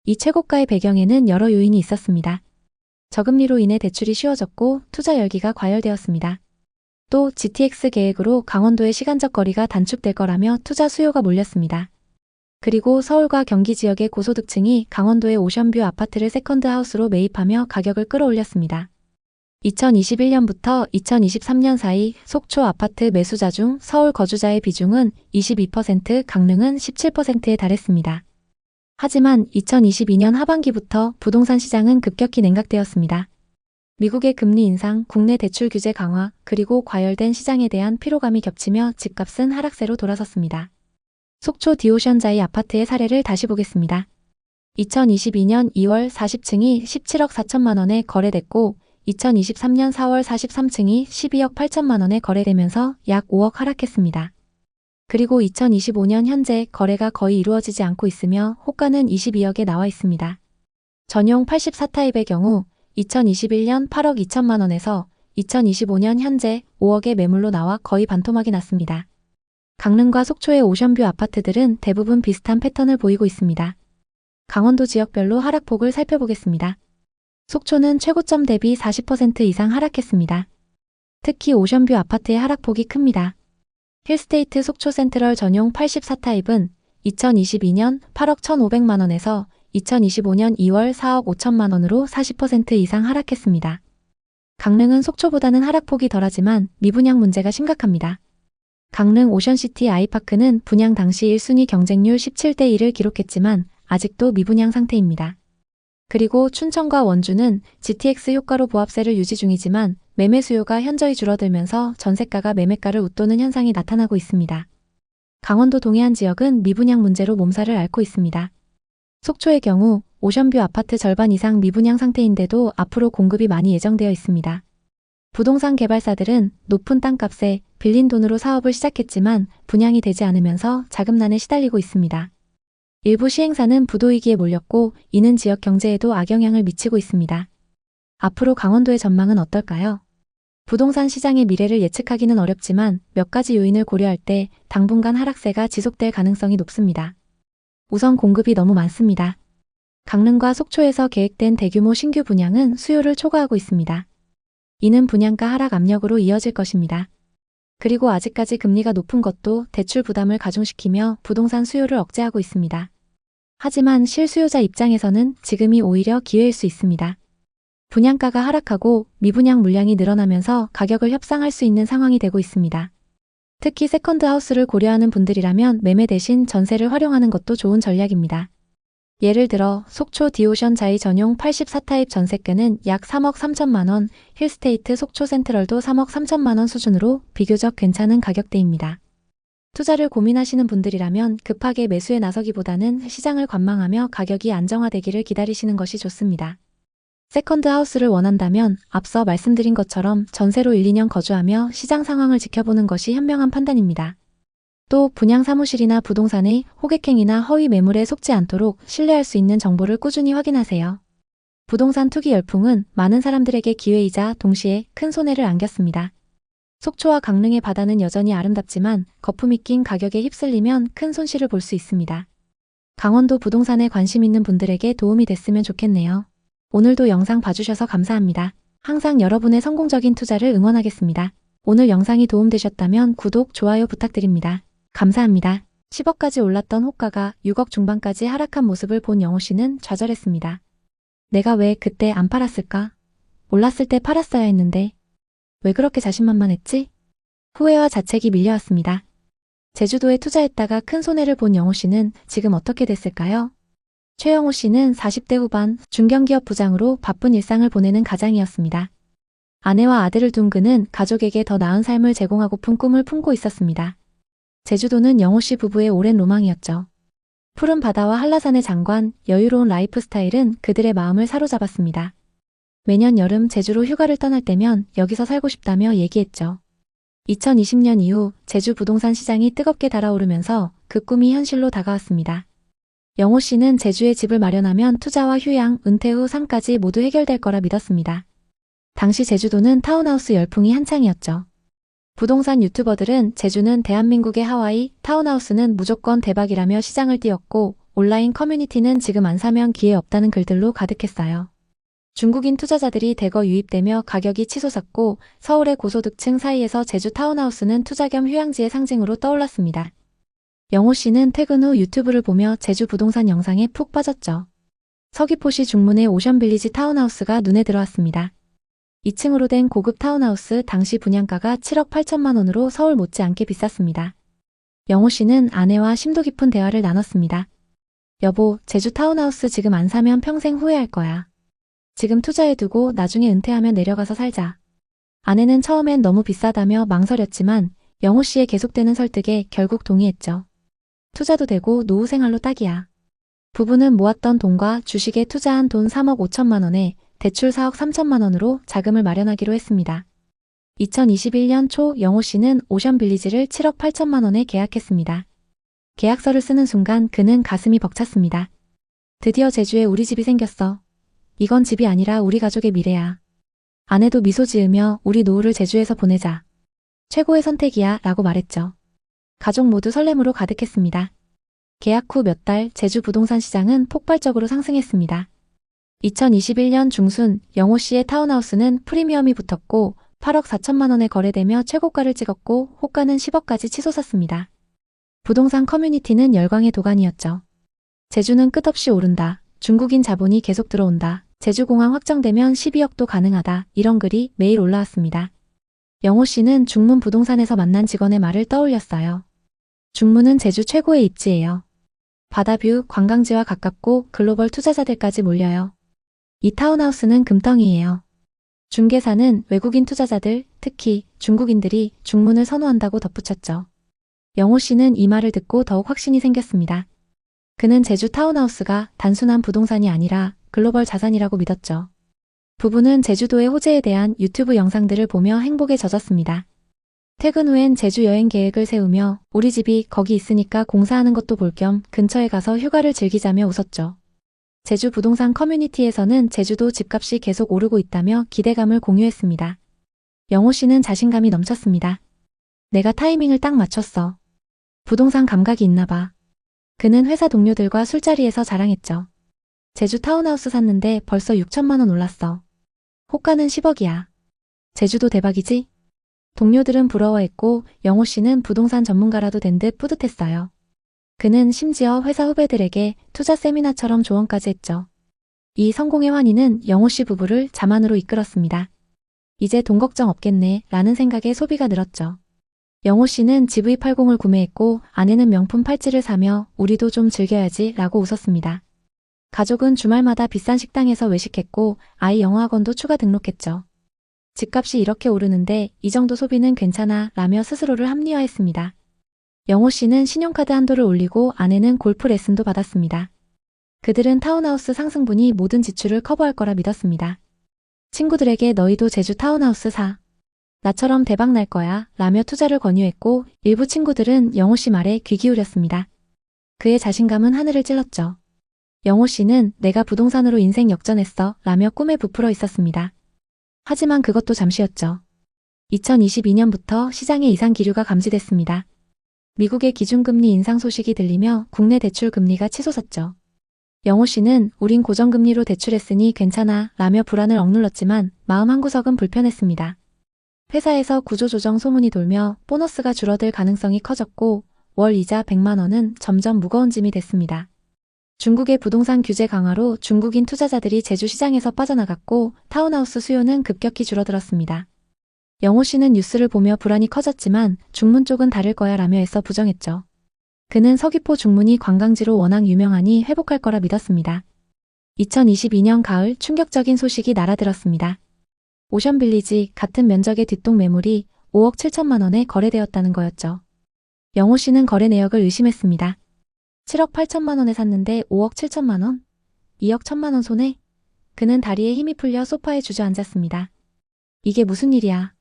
이 최고가의 배경에는 여러 요인이 있었습니다. 저금리로 인해 대출이 쉬워졌고 투자 열기가 과열되었습니다. 또 GTX 계획으로 강원도의 시간적 거리가 단축될 거라며 투자 수요가 몰렸습니다. 그리고 서울과 경기 지역의 고소득층이 강원도의 오션뷰 아파트를 세컨드하우스로 매입하며 가격을 끌어올렸습니다. 2021년부터 2023년 사이 속초 아파트 매수자 중 서울 거주자의 비중은 22%, 강릉은 17%에 달했습니다. 하지만 2022년 하반기부터 부동산 시장은 급격히 냉각되었습니다. 미국의 금리 인상, 국내 대출 규제 강화, 그리고 과열된 시장에 대한 피로감이 겹치며 집값은 하락세로 돌아섰습니다. 속초 디오션자이 아파트의 사례를 다시 보겠습니다. 2022년 2월 40층이 17억 4천만 원에 거래됐고 2023년 4월 43층이 12억 8천만 원에 거래되면서 약 5억 하락했습니다. 그리고 2025년 현재 거래가 거의 이루어지지 않고 있으며 호가는 22억에 나와 있습니다. 전용 84타입의 경우 2021년 8억 2천만 원에서 2025년 현재 5억의 매물로 나와 거의 반토막이 났습니다. 강릉과 속초의 오션뷰 아파트들은 대부분 비슷한 패턴을 보이고 있습니다. 강원도 지역별로 하락폭을 살펴보겠습니다. 속초는 최고점 대비 40% 이상 하락했습니다. 특히 오션뷰 아파트의 하락폭이 큽니다. 힐스테이트 속초 센트럴 전용 84타입은 2022년 8억 1,500만 원에서 2025년 2월 4억 5천만 원으로 40% 이상 하락했습니다. 강릉은 속초보다는 하락폭이 덜하지만 미분양 문제가 심각합니다. 강릉 오션시티 아이파크는 분양 당시 1순위 경쟁률 17대 1을 기록했지만 아직도 미분양 상태입니다. 그리고 춘천과 원주는 GTX 효과로 보합세를 유지 중이지만 매매 수요가 현저히 줄어들면서 전세가가 매매가를 웃도는 현상이 나타나고 있습니다. 강원도 동해안 지역은 미분양 문제로 몸살을 앓고 있습니다. 속초의 경우 오션뷰 아파트 절반 이상 미분양 상태인데도 앞으로 공급이 많이 예정되어 있습니다. 부동산 개발사들은 높은 땅값에 빌린 돈으로 사업을 시작했지만 분양이 되지 않으면서 자금난에 시달리고 있습니다. 일부 시행사는 부도위기에 몰렸고 이는 지역 경제에도 악영향을 미치고 있습니다. 앞으로 강원도의 전망은 어떨까요? 부동산 시장의 미래를 예측하기는 어렵지만 몇 가지 요인을 고려할 때 당분간 하락세가 지속될 가능성이 높습니다. 우선 공급이 너무 많습니다. 강릉과 속초에서 계획된 대규모 신규 분양은 수요를 초과하고 있습니다. 이는 분양가 하락 압력으로 이어질 것입니다. 그리고 아직까지 금리가 높은 것도 대출 부담을 가중시키며 부동산 수요를 억제하고 있습니다. 하지만 실수요자 입장에서는 지금이 오히려 기회일 수 있습니다. 분양가가 하락하고 미분양 물량이 늘어나면서 가격을 협상할 수 있는 상황이 되고 있습니다. 특히 세컨드 하우스를 고려하는 분들이라면 매매 대신 전세를 활용하는 것도 좋은 전략입니다. 예를 들어 속초 디오션 자이 전용 84타입 전세가는 약 3억 3천만 원, 힐스테이트 속초 센트럴도 3억 3천만 원 수준으로 비교적 괜찮은 가격대입니다. 투자를 고민하시는 분들이라면 급하게 매수에 나서기보다는 시장을 관망하며 가격이 안정화되기를 기다리시는 것이 좋습니다. 세컨드 하우스를 원한다면 앞서 말씀드린 것처럼 전세로 1, 2년 거주하며 시장 상황을 지켜보는 것이 현명한 판단입니다. 또 분양 사무실이나 부동산의 호객행위나 허위 매물에 속지 않도록 신뢰할 수 있는 정보를 꾸준히 확인하세요. 부동산 투기 열풍은 많은 사람들에게 기회이자 동시에 큰 손해를 안겼습니다. 속초와 강릉의 바다는 여전히 아름답지만 거품이 낀 가격에 휩쓸리면 큰 손실을 볼 수 있습니다. 강원도 부동산에 관심 있는 분들에게 도움이 됐으면 좋겠네요. 오늘도 영상 봐주셔서 감사합니다. 항상 여러분의 성공적인 투자를 응원하겠습니다. 오늘 영상이 도움되셨다면 구독, 좋아요 부탁드립니다. 감사합니다. 10억까지 올랐던 호가가 6억 중반까지 하락한 모습을 본 영호 씨는 좌절했습니다. 내가 왜 그때 안 팔았을까? 올랐을 때 팔았어야 했는데 왜 그렇게 자신만만했지? 후회와 자책이 밀려왔습니다. 제주도에 투자했다가 큰 손해를 본 영호 씨는 지금 어떻게 됐을까요? 최영호 씨는 40대 후반 중견기업 부장으로 바쁜 일상을 보내는 가장이었습니다. 아내와 아들을 둔 그는 가족에게 더 나은 삶을 제공하고픈 꿈을 품고 있었습니다. 제주도는 영호 씨 부부의 오랜 로망이었죠. 푸른 바다와 한라산의 장관, 여유로운 라이프 스타일은 그들의 마음을 사로잡았습니다. 매년 여름 제주로 휴가를 떠날 때면 여기서 살고 싶다며 얘기했죠. 2020년 이후 제주 부동산 시장이 뜨겁게 달아오르면서 그 꿈이 현실로 다가왔습니다. 영호 씨는 제주에 집을 마련하면 투자와 휴양, 은퇴 후 삶까지 모두 해결될 거라 믿었습니다. 당시 제주도는 타운하우스 열풍이 한창이었죠. 부동산 유튜버들은 제주는 대한민국의 하와이, 타운하우스는 무조건 대박이라며 시장을 띄웠고 온라인 커뮤니티는 지금 안 사면 기회 없다는 글들로 가득했어요. 중국인 투자자들이 대거 유입되며 가격이 치솟았고 서울의 고소득층 사이에서 제주 타운하우스는 투자 겸 휴양지의 상징으로 떠올랐습니다. 영호 씨는 퇴근 후 유튜브를 보며 제주 부동산 영상에 푹 빠졌죠. 서귀포시 중문의 오션빌리지 타운하우스가 눈에 들어왔습니다. 2층으로 된 고급 타운하우스 당시 분양가가 7억 8천만 원으로 서울 못지않게 비쌌습니다. 영호 씨는 아내와 심도 깊은 대화를 나눴습니다. 여보, 제주 타운하우스 지금 안 사면 평생 후회할 거야. 지금 투자해두고 나중에 은퇴하면 내려가서 살자. 아내는 처음엔 너무 비싸다며 망설였지만 영호 씨의 계속되는 설득에 결국 동의했죠. 투자도 되고 노후 생활로 딱이야. 부부는 모았던 돈과 주식에 투자한 돈 3억 5천만 원에 대출 4억 3천만 원으로 자금을 마련하기로 했습니다. 2021년 초 영호 씨는 오션빌리지를 7억 8천만 원에 계약했습니다. 계약서를 쓰는 순간 그는 가슴이 벅찼습니다. 드디어 제주에 우리 집이 생겼어. 이건 집이 아니라 우리 가족의 미래야. 아내도 미소 지으며 우리 노후를 제주에서 보내자. 최고의 선택이야 라고 말했죠. 가족 모두 설렘으로 가득했습니다. 계약 후 몇 달 제주 부동산 시장은 폭발적으로 상승했습니다. 2021년 중순 영호 씨의 타운하우스는 프리미엄이 붙었고 8억 4천만 원에 거래되며 최고가를 찍었고 호가는 10억까지 치솟았습니다. 부동산 커뮤니티는 열광의 도가니였죠. 제주는 끝없이 오른다. 중국인 자본이 계속 들어온다. 제주공항 확정되면 12억도 가능하다. 이런 글이 매일 올라왔습니다. 영호 씨는 중문 부동산에서 만난 직원의 말을 떠올렸어요. 중문은 제주 최고의 입지예요. 바다뷰, 관광지와 가깝고 글로벌 투자자들까지 몰려요. 이 타운하우스는 금덩이예요. 중개사는 외국인 투자자들, 특히 중국인들이 중문을 선호한다고 덧붙였죠. 영호 씨는 이 말을 듣고 더욱 확신이 생겼습니다. 그는 제주 타운하우스가 단순한 부동산이 아니라 글로벌 자산이라고 믿었죠. 부부는 제주도의 호재에 대한 유튜브 영상들을 보며 행복에 젖었습니다. 퇴근 후엔 제주 여행 계획을 세우며 우리 집이 거기 있으니까 공사하는 것도 볼 겸 근처에 가서 휴가를 즐기자며 웃었죠. 제주 부동산 커뮤니티에서는 제주도 집값이 계속 오르고 있다며 기대감을 공유했습니다. 영호 씨는 자신감이 넘쳤습니다. 내가 타이밍을 딱 맞췄어. 부동산 감각이 있나 봐. 그는 회사 동료들과 술자리에서 자랑했죠. 제주 타운하우스 샀는데 벌써 6천만 원 올랐어. 호가는 10억이야. 제주도 대박이지? 동료들은 부러워했고 영호 씨는 부동산 전문가라도 된 듯 뿌듯했어요. 그는 심지어 회사 후배들에게 투자 세미나처럼 조언까지 했죠. 이 성공의 환희는 영호 씨 부부를 자만으로 이끌었습니다. 이제 돈 걱정 없겠네 라는 생각에 소비가 늘었죠. 영호 씨는 GV80을 구매했고 아내는 명품 팔찌를 사며 우리도 좀 즐겨야지 라고 웃었습니다. 가족은 주말마다 비싼 식당에서 외식했고 아이 영어학원도 추가 등록했죠. 집값이 이렇게 오르는데 이 정도 소비는 괜찮아 라며 스스로를 합리화했습니다. 영호 씨는 신용카드 한도를 올리고 아내는 골프 레슨도 받았습니다. 그들은 타운하우스 상승분이 모든 지출을 커버할 거라 믿었습니다. 친구들에게 너희도 제주 타운하우스 사. 나처럼 대박 날 거야 라며 투자를 권유했고 일부 친구들은 영호 씨 말에 귀 기울였습니다. 그의 자신감은 하늘을 찔렀죠. 영호 씨는 내가 부동산으로 인생 역전했어 라며 꿈에 부풀어 있었습니다. 하지만 그것도 잠시였죠. 2022년부터 시장에 이상 기류가 감지됐습니다. 미국의 기준금리 인상 소식이 들리며 국내 대출 금리가 치솟았죠. 영호 씨는 우린 고정금리로 대출했으니 괜찮아 라며 불안을 억눌렀지만 마음 한구석은 불편했습니다. 회사에서 구조조정 소문이 돌며 보너스가 줄어들 가능성이 커졌고 월 이자 100만 원은 점점 무거운 짐이 됐습니다. 중국의 부동산 규제 강화로 중국인 투자자들이 제주 시장에서 빠져나갔고 타운하우스 수요는 급격히 줄어들었습니다. 영호 씨는 뉴스를 보며 불안이 커졌지만 중문 쪽은 다를 거야 라며 애써 부정했죠. 그는 서귀포 중문이 관광지로 워낙 유명하니 회복할 거라 믿었습니다. 2022년 가을 충격적인 소식이 날아들었습니다. 오션빌리지 같은 면적의 뒷동 매물이 5억 7천만 원에 거래되었다는 거였죠. 영호 씨는 거래 내역을 의심했습니다. 7억 8천만 원에 샀는데 5억 7천만 원? 2억 1천만 원 손해? 그는 다리에 힘이 풀려 소파에 주저앉았습니다. 이게 무슨 일이야?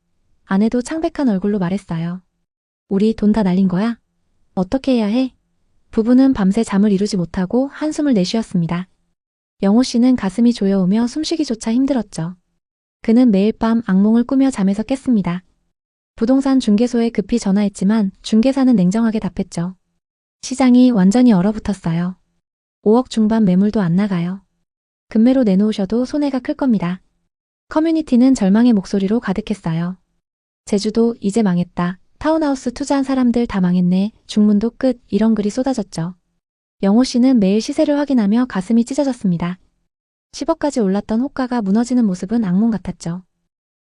아내도 창백한 얼굴로 말했어요. 우리 돈 다 날린 거야? 어떻게 해야 해? 부부는 밤새 잠을 이루지 못하고 한숨을 내쉬었습니다. 영호 씨는 가슴이 조여오며 숨쉬기조차 힘들었죠. 그는 매일 밤 악몽을 꾸며 잠에서 깼습니다. 부동산 중개소에 급히 전화했지만 중개사는 냉정하게 답했죠. 시장이 완전히 얼어붙었어요. 5억 중반 매물도 안 나가요. 금매로 내놓으셔도 손해가 클 겁니다. 커뮤니티는 절망의 목소리로 가득했어요. 제주도 이제 망했다. 타운하우스 투자한 사람들 다 망했네. 중문도 끝. 이런 글이 쏟아졌죠. 영호 씨는 매일 시세를 확인하며 가슴이 찢어졌습니다. 10억까지 올랐던 호가가 무너지는 모습은 악몽 같았죠.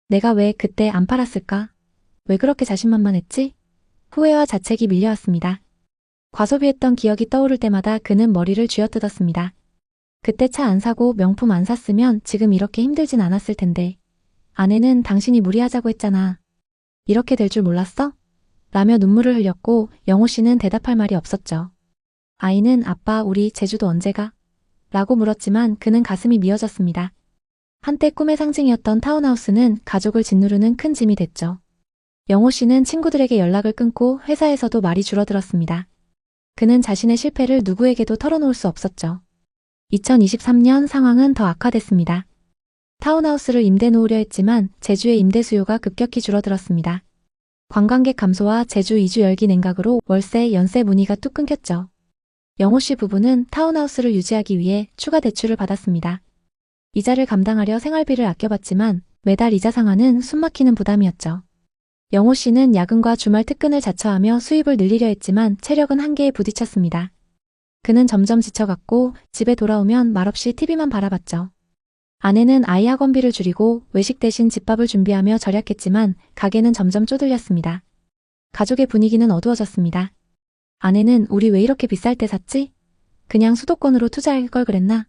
내가 왜 그때 안 팔았을까? 왜 그렇게 자신만만했지? 후회와 자책이 밀려왔습니다. 과소비했던 기억이 떠오를 때마다 그는 머리를 쥐어뜯었습니다. 그때 차 안 사고 명품 안 샀으면 지금 이렇게 힘들진 않았을 텐데. 아내는 당신이 무리하자고 했잖아. 이렇게 될 줄 몰랐어? 라며 눈물을 흘렸고 영호 씨는 대답할 말이 없었죠. 아이는 아빠 우리 제주도 언제 가? 라고 물었지만 그는 가슴이 미어졌습니다. 한때 꿈의 상징이었던 타운하우스는 가족을 짓누르는 큰 짐이 됐죠. 영호 씨는 친구들에게 연락을 끊고 회사에서도 말이 줄어들었습니다. 그는 자신의 실패를 누구에게도 털어놓을 수 없었죠. 2023년 상황은 더 악화됐습니다. 타운하우스를 임대 놓으려 했지만 제주의 임대 수요가 급격히 줄어들었습니다. 관광객 감소와 제주 이주 열기 냉각으로 월세, 연세 문의가 뚝 끊겼죠. 영호 씨 부부는 타운하우스를 유지하기 위해 추가 대출을 받았습니다. 이자를 감당하려 생활비를 아껴봤지만 매달 이자 상환은 숨막히는 부담이었죠. 영호 씨는 야근과 주말 특근을 자처하며 수입을 늘리려 했지만 체력은 한계에 부딪혔습니다. 그는 점점 지쳐갔고 집에 돌아오면 말없이 TV만 바라봤죠. 아내는 아이 학원비를 줄이고 외식 대신 집밥을 준비하며 절약했지만 가게는 점점 쪼들렸습니다. 가족의 분위기는 어두워졌습니다. 아내는 우리 왜 이렇게 비쌀 때 샀지? 그냥 수도권으로 투자할 걸 그랬나?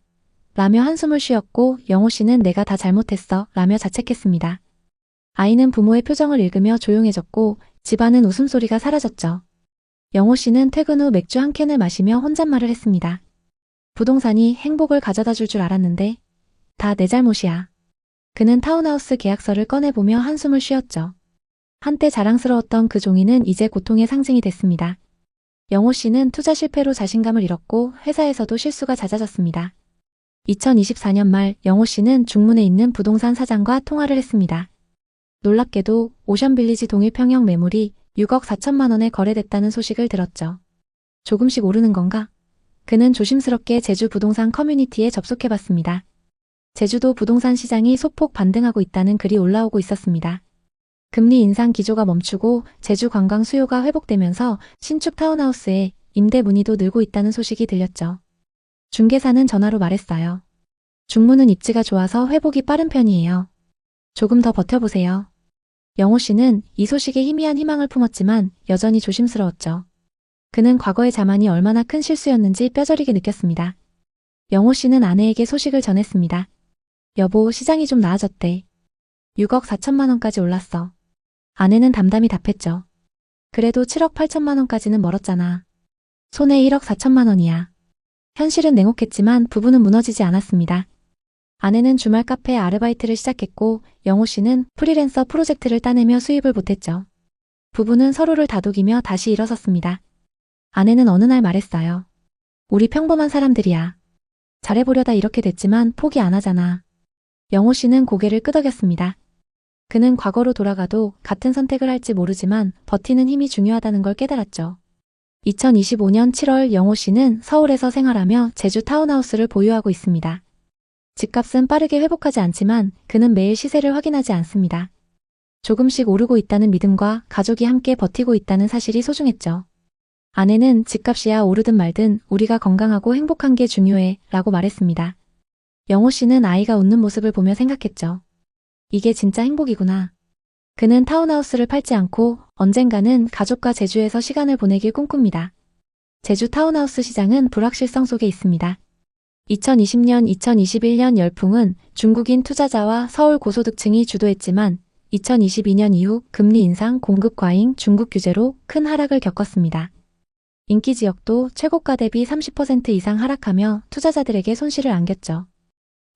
라며 한숨을 쉬었고 영호 씨는 내가 다 잘못했어 라며 자책했습니다. 아이는 부모의 표정을 읽으며 조용해졌고 집안은 웃음소리가 사라졌죠. 영호 씨는 퇴근 후 맥주 한 캔을 마시며 혼잣말을 했습니다. 부동산이 행복을 가져다 줄 줄 알았는데 다 내 잘못이야. 그는 타운하우스 계약서를 꺼내보며 한숨을 쉬었죠. 한때 자랑스러웠던 그 종이는 이제 고통의 상징이 됐습니다. 영호 씨는 투자 실패로 자신감을 잃었고 회사에서도 실수가 잦아졌습니다. 2024년 말 영호 씨는 중문에 있는 부동산 사장과 통화를 했습니다. 놀랍게도 오션빌리지 동일평형 매물이 6억 4천만 원에 거래됐다는 소식을 들었죠. 조금씩 오르는 건가? 그는 조심스럽게 제주 부동산 커뮤니티에 접속해봤습니다. 제주도 부동산 시장이 소폭 반등하고 있다는 글이 올라오고 있었습니다. 금리 인상 기조가 멈추고 제주 관광 수요가 회복되면서 신축 타운하우스에 임대 문의도 늘고 있다는 소식이 들렸죠. 중개사는 전화로 말했어요. 중문은 입지가 좋아서 회복이 빠른 편이에요. 조금 더 버텨보세요. 영호 씨는 이 소식에 희미한 희망을 품었지만 여전히 조심스러웠죠. 그는 과거의 자만이 얼마나 큰 실수였는지 뼈저리게 느꼈습니다. 영호 씨는 아내에게 소식을 전했습니다. 여보, 시장이 좀 나아졌대. 6억 4천만 원까지 올랐어. 아내는 담담히 답했죠. 그래도 7억 8천만 원까지는 멀었잖아. 손에 1억 4천만 원이야. 현실은 냉혹했지만 부부는 무너지지 않았습니다. 아내는 주말 카페 아르바이트를 시작했고 영호 씨는 프리랜서 프로젝트를 따내며 수입을 보탰죠. 부부는 서로를 다독이며 다시 일어섰습니다. 아내는 어느 날 말했어요. 우리 평범한 사람들이야. 잘해보려다 이렇게 됐지만 포기 안 하잖아. 영호 씨는 고개를 끄덕였습니다. 그는 과거로 돌아가도 같은 선택을 할지 모르지만 버티는 힘이 중요하다는 걸 깨달았죠. 2025년 7월 영호 씨는 서울에서 생활하며 제주 타운하우스를 보유하고 있습니다. 집값은 빠르게 회복하지 않지만 그는 매일 시세를 확인하지 않습니다. 조금씩 오르고 있다는 믿음과 가족이 함께 버티고 있다는 사실이 소중했죠. 아내는 집값이야 오르든 말든 우리가 건강하고 행복한 게 중요해 라고 말했습니다. 영호 씨는 아이가 웃는 모습을 보며 생각했죠. 이게 진짜 행복이구나. 그는 타운하우스를 팔지 않고 언젠가는 가족과 제주에서 시간을 보내길 꿈꿉니다. 제주 타운하우스 시장은 불확실성 속에 있습니다. 2020년, 2021년 열풍은 중국인 투자자와 서울 고소득층이 주도했지만 2022년 이후 금리 인상, 공급 과잉, 중국 규제로 큰 하락을 겪었습니다. 인기 지역도 최고가 대비 30% 이상 하락하며 투자자들에게 손실을 안겼죠.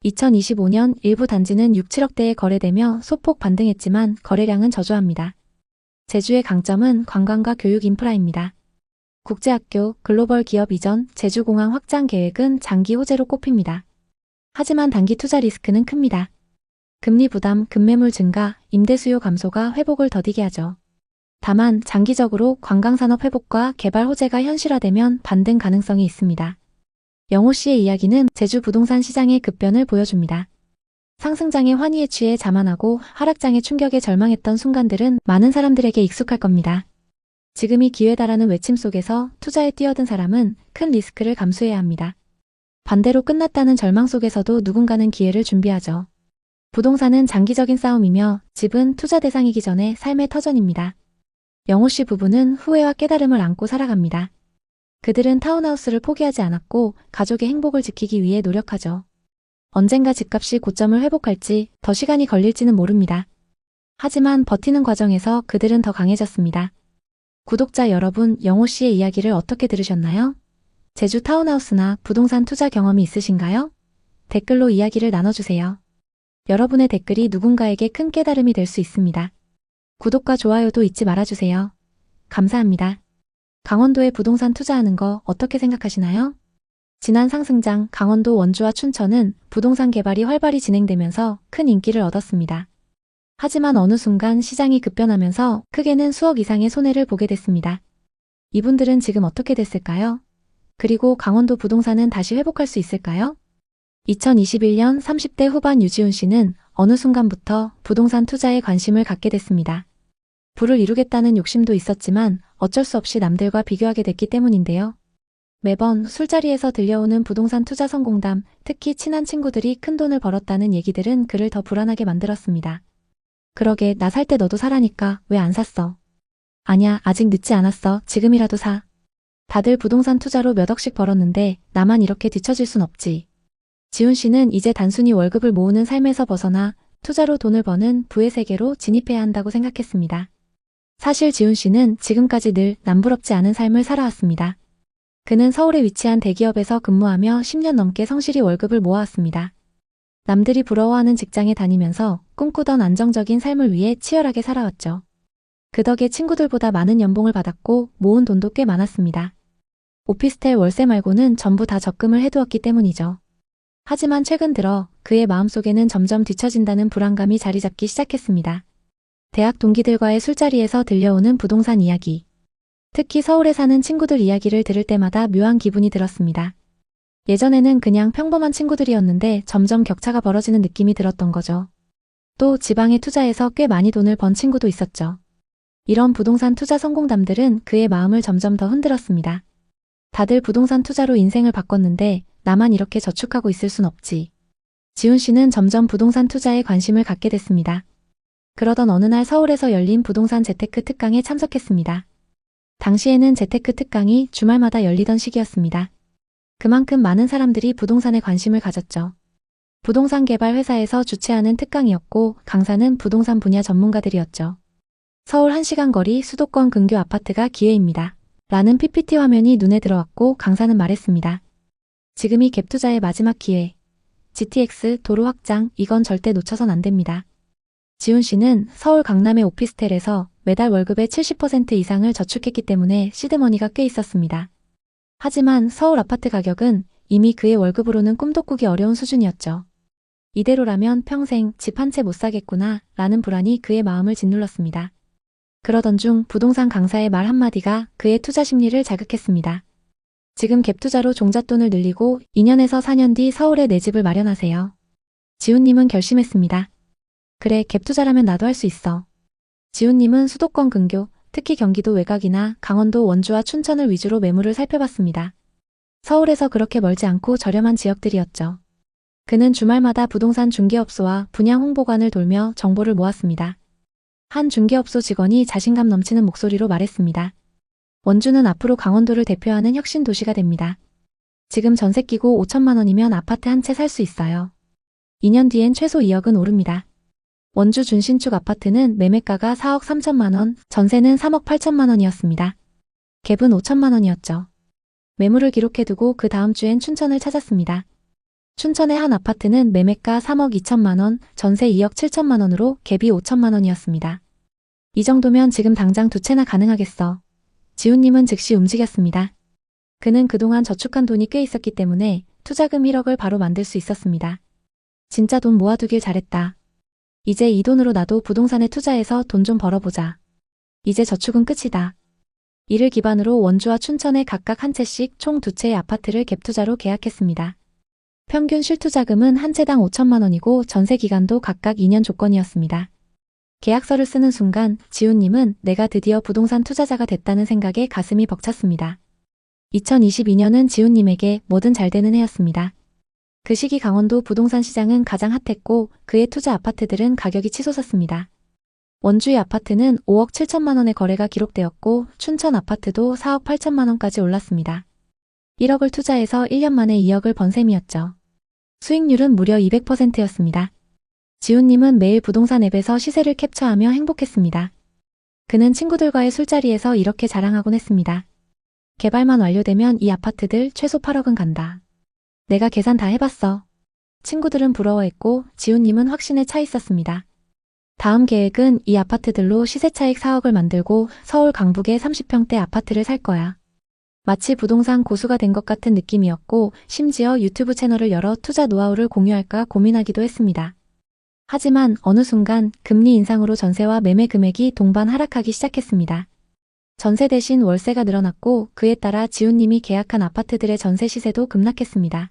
2025년 일부 단지는 6, 7억대에 거래되며 소폭 반등했지만 거래량은 저조합니다. 제주의 강점은 관광과 교육 인프라입니다. 국제학교, 글로벌 기업 이전, 제주공항 확장 계획은 장기 호재로 꼽힙니다. 하지만 단기 투자 리스크는 큽니다. 금리 부담, 급매물 증가, 임대 수요 감소가 회복을 더디게 하죠. 다만 장기적으로 관광산업 회복과 개발 호재가 현실화되면 반등 가능성이 있습니다. 영호 씨의 이야기는 제주 부동산 시장의 급변을 보여줍니다. 상승장의 환희에 취해 자만하고 하락장의 충격에 절망했던 순간들은 많은 사람들에게 익숙할 겁니다. 지금이 기회다라는 외침 속에서 투자에 뛰어든 사람은 큰 리스크를 감수해야 합니다. 반대로 끝났다는 절망 속에서도 누군가는 기회를 준비하죠. 부동산은 장기적인 싸움이며 집은 투자 대상이기 전에 삶의 터전입니다. 영호 씨 부부는 후회와 깨달음을 안고 살아갑니다. 그들은 타운하우스를 포기하지 않았고 가족의 행복을 지키기 위해 노력하죠. 언젠가 집값이 고점을 회복할지 더 시간이 걸릴지는 모릅니다. 하지만 버티는 과정에서 그들은 더 강해졌습니다. 구독자 여러분, 영호 씨의 이야기를 어떻게 들으셨나요? 제주 타운하우스나 부동산 투자 경험이 있으신가요? 댓글로 이야기를 나눠주세요. 여러분의 댓글이 누군가에게 큰 깨달음이 될 수 있습니다. 구독과 좋아요도 잊지 말아주세요. 감사합니다. 강원도에 부동산 투자하는 거 어떻게 생각하시나요? 지난 상승장 강원도 원주와 춘천은 부동산 개발이 활발히 진행되면서 큰 인기를 얻었습니다. 하지만 어느 순간 시장이 급변하면서 크게는 수억 이상의 손해를 보게 됐습니다. 이분들은 지금 어떻게 됐을까요? 그리고 강원도 부동산은 다시 회복할 수 있을까요? 2021년 30대 후반 유지훈 씨는 어느 순간부터 부동산 투자에 관심을 갖게 됐습니다. 부를 이루겠다는 욕심도 있었지만 어쩔 수 없이 남들과 비교하게 됐기 때문인데요. 매번 술자리에서 들려오는 부동산 투자 성공담, 특히 친한 친구들이 큰 돈을 벌었다는 얘기들은 그를 더 불안하게 만들었습니다. 그러게 나 살 때 너도 사라니까 왜 안 샀어? 아냐, 아직 늦지 않았어. 지금이라도 사. 다들 부동산 투자로 몇 억씩 벌었는데 나만 이렇게 뒤처질 순 없지. 지훈 씨는 이제 단순히 월급을 모으는 삶에서 벗어나 투자로 돈을 버는 부의 세계로 진입해야 한다고 생각했습니다. 사실 지훈 씨는 지금까지 늘 남부럽지 않은 삶을 살아왔습니다. 그는 서울에 위치한 대기업에서 근무하며 10년 넘게 성실히 월급을 모아왔습니다. 남들이 부러워하는 직장에 다니면서 꿈꾸던 안정적인 삶을 위해 치열하게 살아왔죠. 그 덕에 친구들보다 많은 연봉을 받았고 모은 돈도 꽤 많았습니다. 오피스텔 월세 말고는 전부 다 적금을 해두었기 때문이죠. 하지만 최근 들어 그의 마음속에는 점점 뒤처진다는 불안감이 자리 잡기 시작했습니다. 대학 동기들과의 술자리에서 들려오는 부동산 이야기. 특히 서울에 사는 친구들 이야기를 들을 때마다 묘한 기분이 들었습니다. 예전에는 그냥 평범한 친구들이었는데 점점 격차가 벌어지는 느낌이 들었던 거죠. 또 지방에 투자해서 꽤 많이 돈을 번 친구도 있었죠. 이런 부동산 투자 성공담들은 그의 마음을 점점 더 흔들었습니다. 다들 부동산 투자로 인생을 바꿨는데 나만 이렇게 저축하고 있을 순 없지. 지훈 씨는 점점 부동산 투자에 관심을 갖게 됐습니다. 그러던 어느 날 서울에서 열린 부동산 재테크 특강에 참석했습니다. 당시에는 재테크 특강이 주말마다 열리던 시기였습니다. 그만큼 많은 사람들이 부동산에 관심을 가졌죠. 부동산 개발 회사에서 주최하는 특강이었고 강사는 부동산 분야 전문가들이었죠. 서울 1시간 거리 수도권 근교 아파트가 기회입니다. 라는 PPT 화면이 눈에 들어왔고 강사는 말했습니다. 지금이 갭 투자의 마지막 기회. GTX 도로 확장, 이건 절대 놓쳐선 안 됩니다. 지훈 씨는 서울 강남의 오피스텔에서 매달 월급의 70% 이상을 저축했기 때문에 시드머니가 꽤 있었습니다. 하지만 서울 아파트 가격은 이미 그의 월급으로는 꿈도 꾸기 어려운 수준이었죠. 이대로라면 평생 집 한 채 못 사겠구나 라는 불안이 그의 마음을 짓눌렀습니다. 그러던 중 부동산 강사의 말 한마디가 그의 투자 심리를 자극했습니다. 지금 갭 투자로 종잣돈을 늘리고 2년에서 4년 뒤 서울에 내 집을 마련하세요. 지훈님은 결심했습니다. 그래, 갭 투자라면 나도 할 수 있어. 지훈님은 수도권 근교, 특히 경기도 외곽이나 강원도 원주와 춘천을 위주로 매물을 살펴봤습니다. 서울에서 그렇게 멀지 않고 저렴한 지역들이었죠. 그는 주말마다 부동산 중개업소와 분양 홍보관을 돌며 정보를 모았습니다. 한 중개업소 직원이 자신감 넘치는 목소리로 말했습니다. 원주는 앞으로 강원도를 대표하는 혁신 도시가 됩니다. 지금 전세 끼고 5천만 원이면 아파트 한 채 살 수 있어요. 2년 뒤엔 최소 2억은 오릅니다. 원주 준신축 아파트는 매매가가 4억 3천만 원, 전세는 3억 8천만 원이었습니다. 갭은 5천만 원이었죠. 매물을 기록해두고 그 다음 주엔 춘천을 찾았습니다. 춘천의 한 아파트는 매매가 3억 2천만 원, 전세 2억 7천만 원으로 갭이 5천만 원이었습니다. 이 정도면 지금 당장 두 채나 가능하겠어. 지훈님은 즉시 움직였습니다. 그는 그동안 저축한 돈이 꽤 있었기 때문에 투자금 1억을 바로 만들 수 있었습니다. 진짜 돈 모아두길 잘했다. 이제 이 돈으로 나도 부동산에 투자해서 돈 좀 벌어보자. 이제 저축은 끝이다. 이를 기반으로 원주와 춘천에 각각 한 채씩 총 두 채의 아파트를 갭 투자로 계약했습니다. 평균 실투자금은 한 채당 5천만 원이고 전세 기간도 각각 2년 조건이었습니다. 계약서를 쓰는 순간 지훈님은 내가 드디어 부동산 투자자가 됐다는 생각에 가슴이 벅찼습니다. 2022년은 지훈님에게 뭐든 잘 되는 해였습니다. 그 시기 강원도 부동산 시장은 가장 핫했고 그의 투자 아파트들은 가격이 치솟았습니다. 원주의 아파트는 5억 7천만 원의 거래가 기록되었고 춘천 아파트도 4억 8천만 원까지 올랐습니다. 1억을 투자해서 1년 만에 2억을 번 셈이었죠. 수익률은 무려 200%였습니다. 지훈님은 매일 부동산 앱에서 시세를 캡처하며 행복했습니다. 그는 친구들과의 술자리에서 이렇게 자랑하곤 했습니다. 개발만 완료되면 이 아파트들 최소 8억은 간다. 내가 계산 다 해봤어. 친구들은 부러워했고 지훈님은 확신에 차 있었습니다. 다음 계획은 이 아파트들로 시세차익 4억을 만들고 서울 강북에 30평대 아파트를 살 거야. 마치 부동산 고수가 된 것 같은 느낌이었고 심지어 유튜브 채널을 열어 투자 노하우를 공유할까 고민하기도 했습니다. 하지만 어느 순간 금리 인상으로 전세와 매매 금액이 동반 하락하기 시작했습니다. 전세 대신 월세가 늘어났고 그에 따라 지훈님이 계약한 아파트들의 전세 시세도 급락했습니다.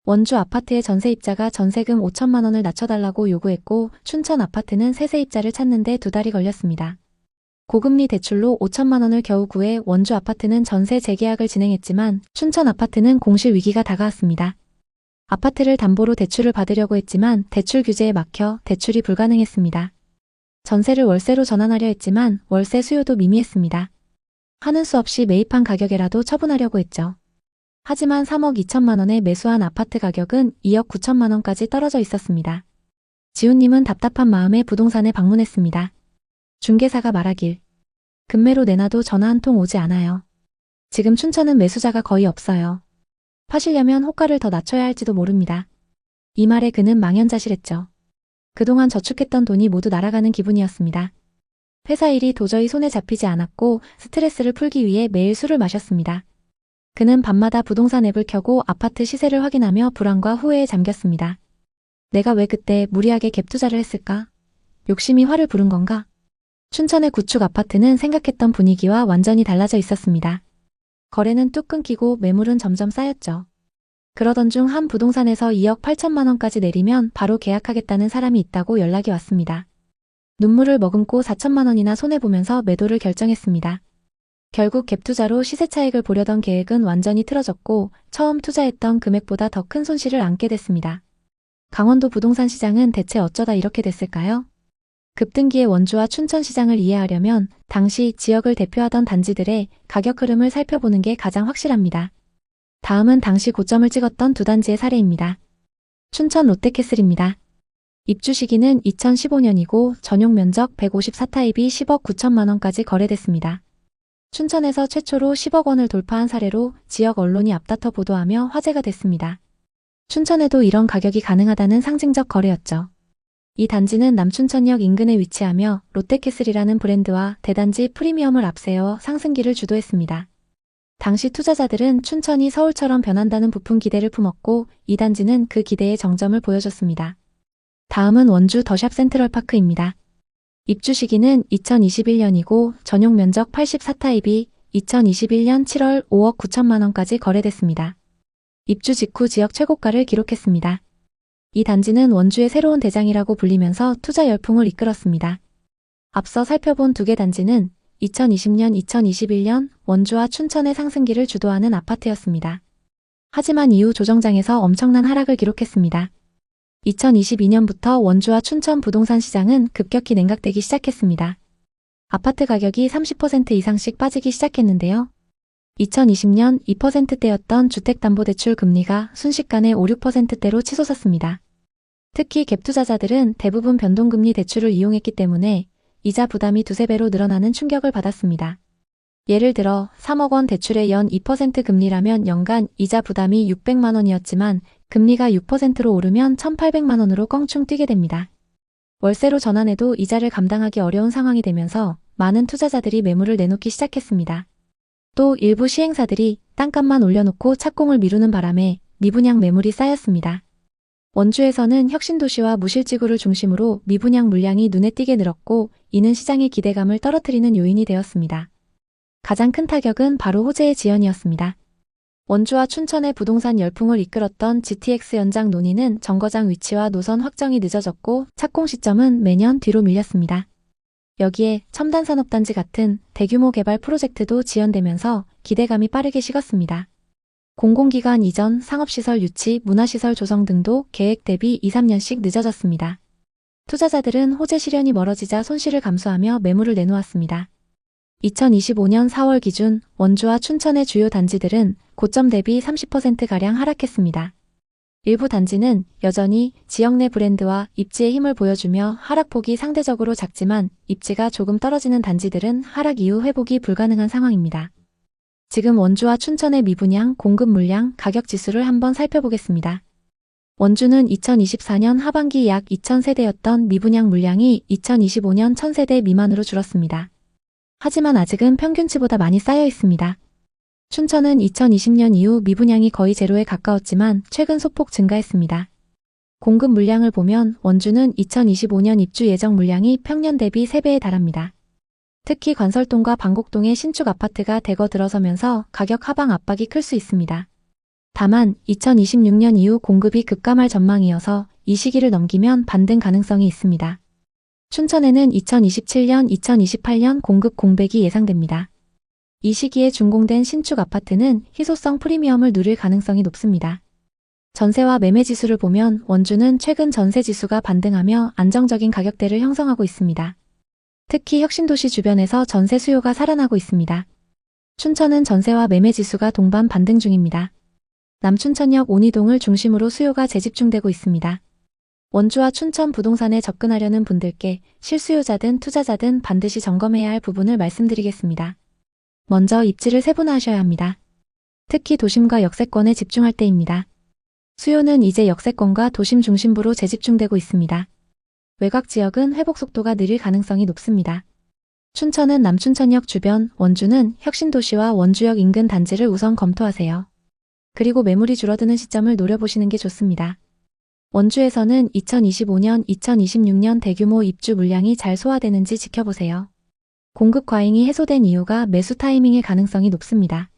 원주 아파트의 전세입자가 전세금 5천만 원을 낮춰달라고 요구했고 춘천 아파트는 새 세입자를 찾는데 2달이 걸렸습니다. 고금리 대출로 5천만 원을 겨우 구해 원주 아파트는 전세 재계약을 진행했지만 춘천 아파트는 공실 위기가 다가왔습니다. 아파트를 담보로 대출을 받으려고 했지만 대출 규제에 막혀 대출이 불가능했습니다. 전세를 월세로 전환하려 했지만 월세 수요도 미미했습니다. 하는 수 없이 매입한 가격에라도 처분하려고 했죠. 하지만 3억 2천만 원에 매수한 아파트 가격은 2억 9천만 원까지 떨어져 있었습니다. 지훈님은 답답한 마음에 부동산에 방문했습니다. 중개사가 말하길. 급매로 내놔도 전화 한 통 오지 않아요. 지금 춘천은 매수자가 거의 없어요. 파시려면 호가를 더 낮춰야 할지도 모릅니다. 이 말에 그는 망연자실했죠. 그동안 저축했던 돈이 모두 날아가는 기분이었습니다. 회사 일이 도저히 손에 잡히지 않았고 스트레스를 풀기 위해 매일 술을 마셨습니다. 그는 밤마다 부동산 앱을 켜고 아파트 시세를 확인하며 불안과 후회에 잠겼습니다. 내가 왜 그때 무리하게 갭 투자를 했을까? 욕심이 화를 부른 건가? 춘천의 구축 아파트는 생각했던 분위기와 완전히 달라져 있었습니다. 거래는 뚝 끊기고 매물은 점점 쌓였죠. 그러던 중 한 부동산에서 2억 8천만 원까지 내리면 바로 계약하겠다는 사람이 있다고 연락이 왔습니다. 눈물을 머금고 4천만 원이나 손해보면서 매도를 결정했습니다. 결국 갭 투자로 시세 차익을 보려던 계획은 완전히 틀어졌고 처음 투자했던 금액보다 더 큰 손실을 안게 됐습니다. 강원도 부동산 시장은 대체 어쩌다 이렇게 됐을까요? 급등기의 원주와 춘천 시장을 이해하려면 당시 지역을 대표하던 단지들의 가격 흐름을 살펴보는 게 가장 확실합니다. 다음은 당시 고점을 찍었던 두 단지의 사례입니다. 춘천 롯데캐슬입니다. 입주 시기는 2015년이고 전용 면적 154타입이 10억 9천만 원까지 거래됐습니다. 춘천에서 최초로 10억 원을 돌파한 사례로 지역 언론이 앞다퉈 보도하며 화제가 됐습니다. 춘천에도 이런 가격이 가능하다는 상징적 거래였죠. 이 단지는 남춘천역 인근에 위치하며 롯데캐슬이라는 브랜드와 대단지 프리미엄을 앞세워 상승기를 주도했습니다. 당시 투자자들은 춘천이 서울처럼 변한다는 부푼 기대를 품었고 이 단지는 그 기대의 정점을 보여줬습니다. 다음은 원주 더샵 센트럴파크입니다. 입주 시기는 2021년이고 전용 면적 84타입이 2021년 7월 5억 9천만 원까지 거래됐습니다. 입주 직후 지역 최고가를 기록했습니다. 이 단지는 원주의 새로운 대장이라고 불리면서 투자 열풍을 이끌었습니다. 앞서 살펴본 두 개 단지는 2020년, 2021년 원주와 춘천의 상승기를 주도하는 아파트였습니다. 하지만 이후 조정장에서 엄청난 하락을 기록했습니다. 2022년부터 원주와 춘천 부동산 시장은 급격히 냉각되기 시작했습니다. 아파트 가격이 30% 이상씩 빠지기 시작했는데요. 2020년 2%대였던 주택담보대출 금리가 순식간에 5, 6%대로 치솟았습니다. 특히 갭 투자자들은 대부분 변동금리 대출을 이용했기 때문에 이자 부담이 두세 배로 늘어나는 충격을 받았습니다. 예를 들어 3억 원 대출의 연 2% 금리라면 연간 이자 부담이 600만 원이었지만 금리가 6%로 오르면 1,800만 원으로 껑충 뛰게 됩니다. 월세로 전환해도 이자를 감당하기 어려운 상황이 되면서 많은 투자자들이 매물을 내놓기 시작했습니다. 또 일부 시행사들이 땅값만 올려놓고 착공을 미루는 바람에 미분양 매물이 쌓였습니다. 원주에서는 혁신도시와 무실지구를 중심으로 미분양 물량이 눈에 띄게 늘었고 이는 시장의 기대감을 떨어뜨리는 요인이 되었습니다. 가장 큰 타격은 바로 호재의 지연이었습니다. 원주와 춘천의 부동산 열풍을 이끌었던 GTX 연장 논의는 정거장 위치와 노선 확정이 늦어졌고 착공 시점은 매년 뒤로 밀렸습니다. 여기에 첨단산업단지 같은 대규모 개발 프로젝트도 지연되면서 기대감이 빠르게 식었습니다. 공공기관 이전, 상업시설 유치, 문화시설 조성 등도 계획 대비 2, 3년씩 늦어졌습니다. 투자자들은 호재 실현이 멀어지자 손실을 감수하며 매물을 내놓았습니다. 2025년 4월 기준 원주와 춘천의 주요 단지들은 고점 대비 30%가량 하락했습니다. 일부 단지는 여전히 지역 내 브랜드와 입지의 힘을 보여주며 하락폭이 상대적으로 작지만 입지가 조금 떨어지는 단지들은 하락 이후 회복이 불가능한 상황입니다. 지금 원주와 춘천의 미분양, 공급 물량, 가격 지수를 한번 살펴보겠습니다. 원주는 2024년 하반기 약 2,000세대였던 미분양 물량이 2025년 1,000세대 미만으로 줄었습니다. 하지만 아직은 평균치보다 많이 쌓여 있습니다. 춘천은 2020년 이후 미분양이 거의 제로에 가까웠지만 최근 소폭 증가했습니다. 공급 물량을 보면 원주는 2025년 입주 예정 물량이 평년 대비 3배에 달합니다. 특히 관설동과 방곡동의 신축 아파트가 대거 들어서면서 가격 하방 압박이 클 수 있습니다. 다만 2026년 이후 공급이 급감할 전망이어서 이 시기를 넘기면 반등 가능성이 있습니다. 춘천에는 2027년, 2028년 공급 공백이 예상됩니다. 이 시기에 준공된 신축 아파트는 희소성 프리미엄을 누릴 가능성이 높습니다. 전세와 매매 지수를 보면 원주는 최근 전세 지수가 반등하며 안정적인 가격대를 형성하고 있습니다. 특히 혁신도시 주변에서 전세 수요가 살아나고 있습니다. 춘천은 전세와 매매 지수가 동반 반등 중입니다. 남춘천역 온이동을 중심으로 수요가 재집중되고 있습니다. 원주와 춘천 부동산에 접근하려는 분들께 실수요자든 투자자든 반드시 점검해야 할 부분을 말씀드리겠습니다. 먼저 입지를 세분화하셔야 합니다. 특히 도심과 역세권에 집중할 때입니다. 수요는 이제 역세권과 도심 중심부로 재집중되고 있습니다. 외곽 지역은 회복 속도가 느릴 가능성이 높습니다. 춘천은 남춘천역 주변, 원주는 혁신도시와 원주역 인근 단지를 우선 검토하세요. 그리고 매물이 줄어드는 시점을 노려보시는 게 좋습니다. 원주에서는 2025년, 2026년 대규모 입주 물량이 잘 소화되는지 지켜보세요. 공급 과잉이 해소된 이유가 매수 타이밍일 가능성이 높습니다.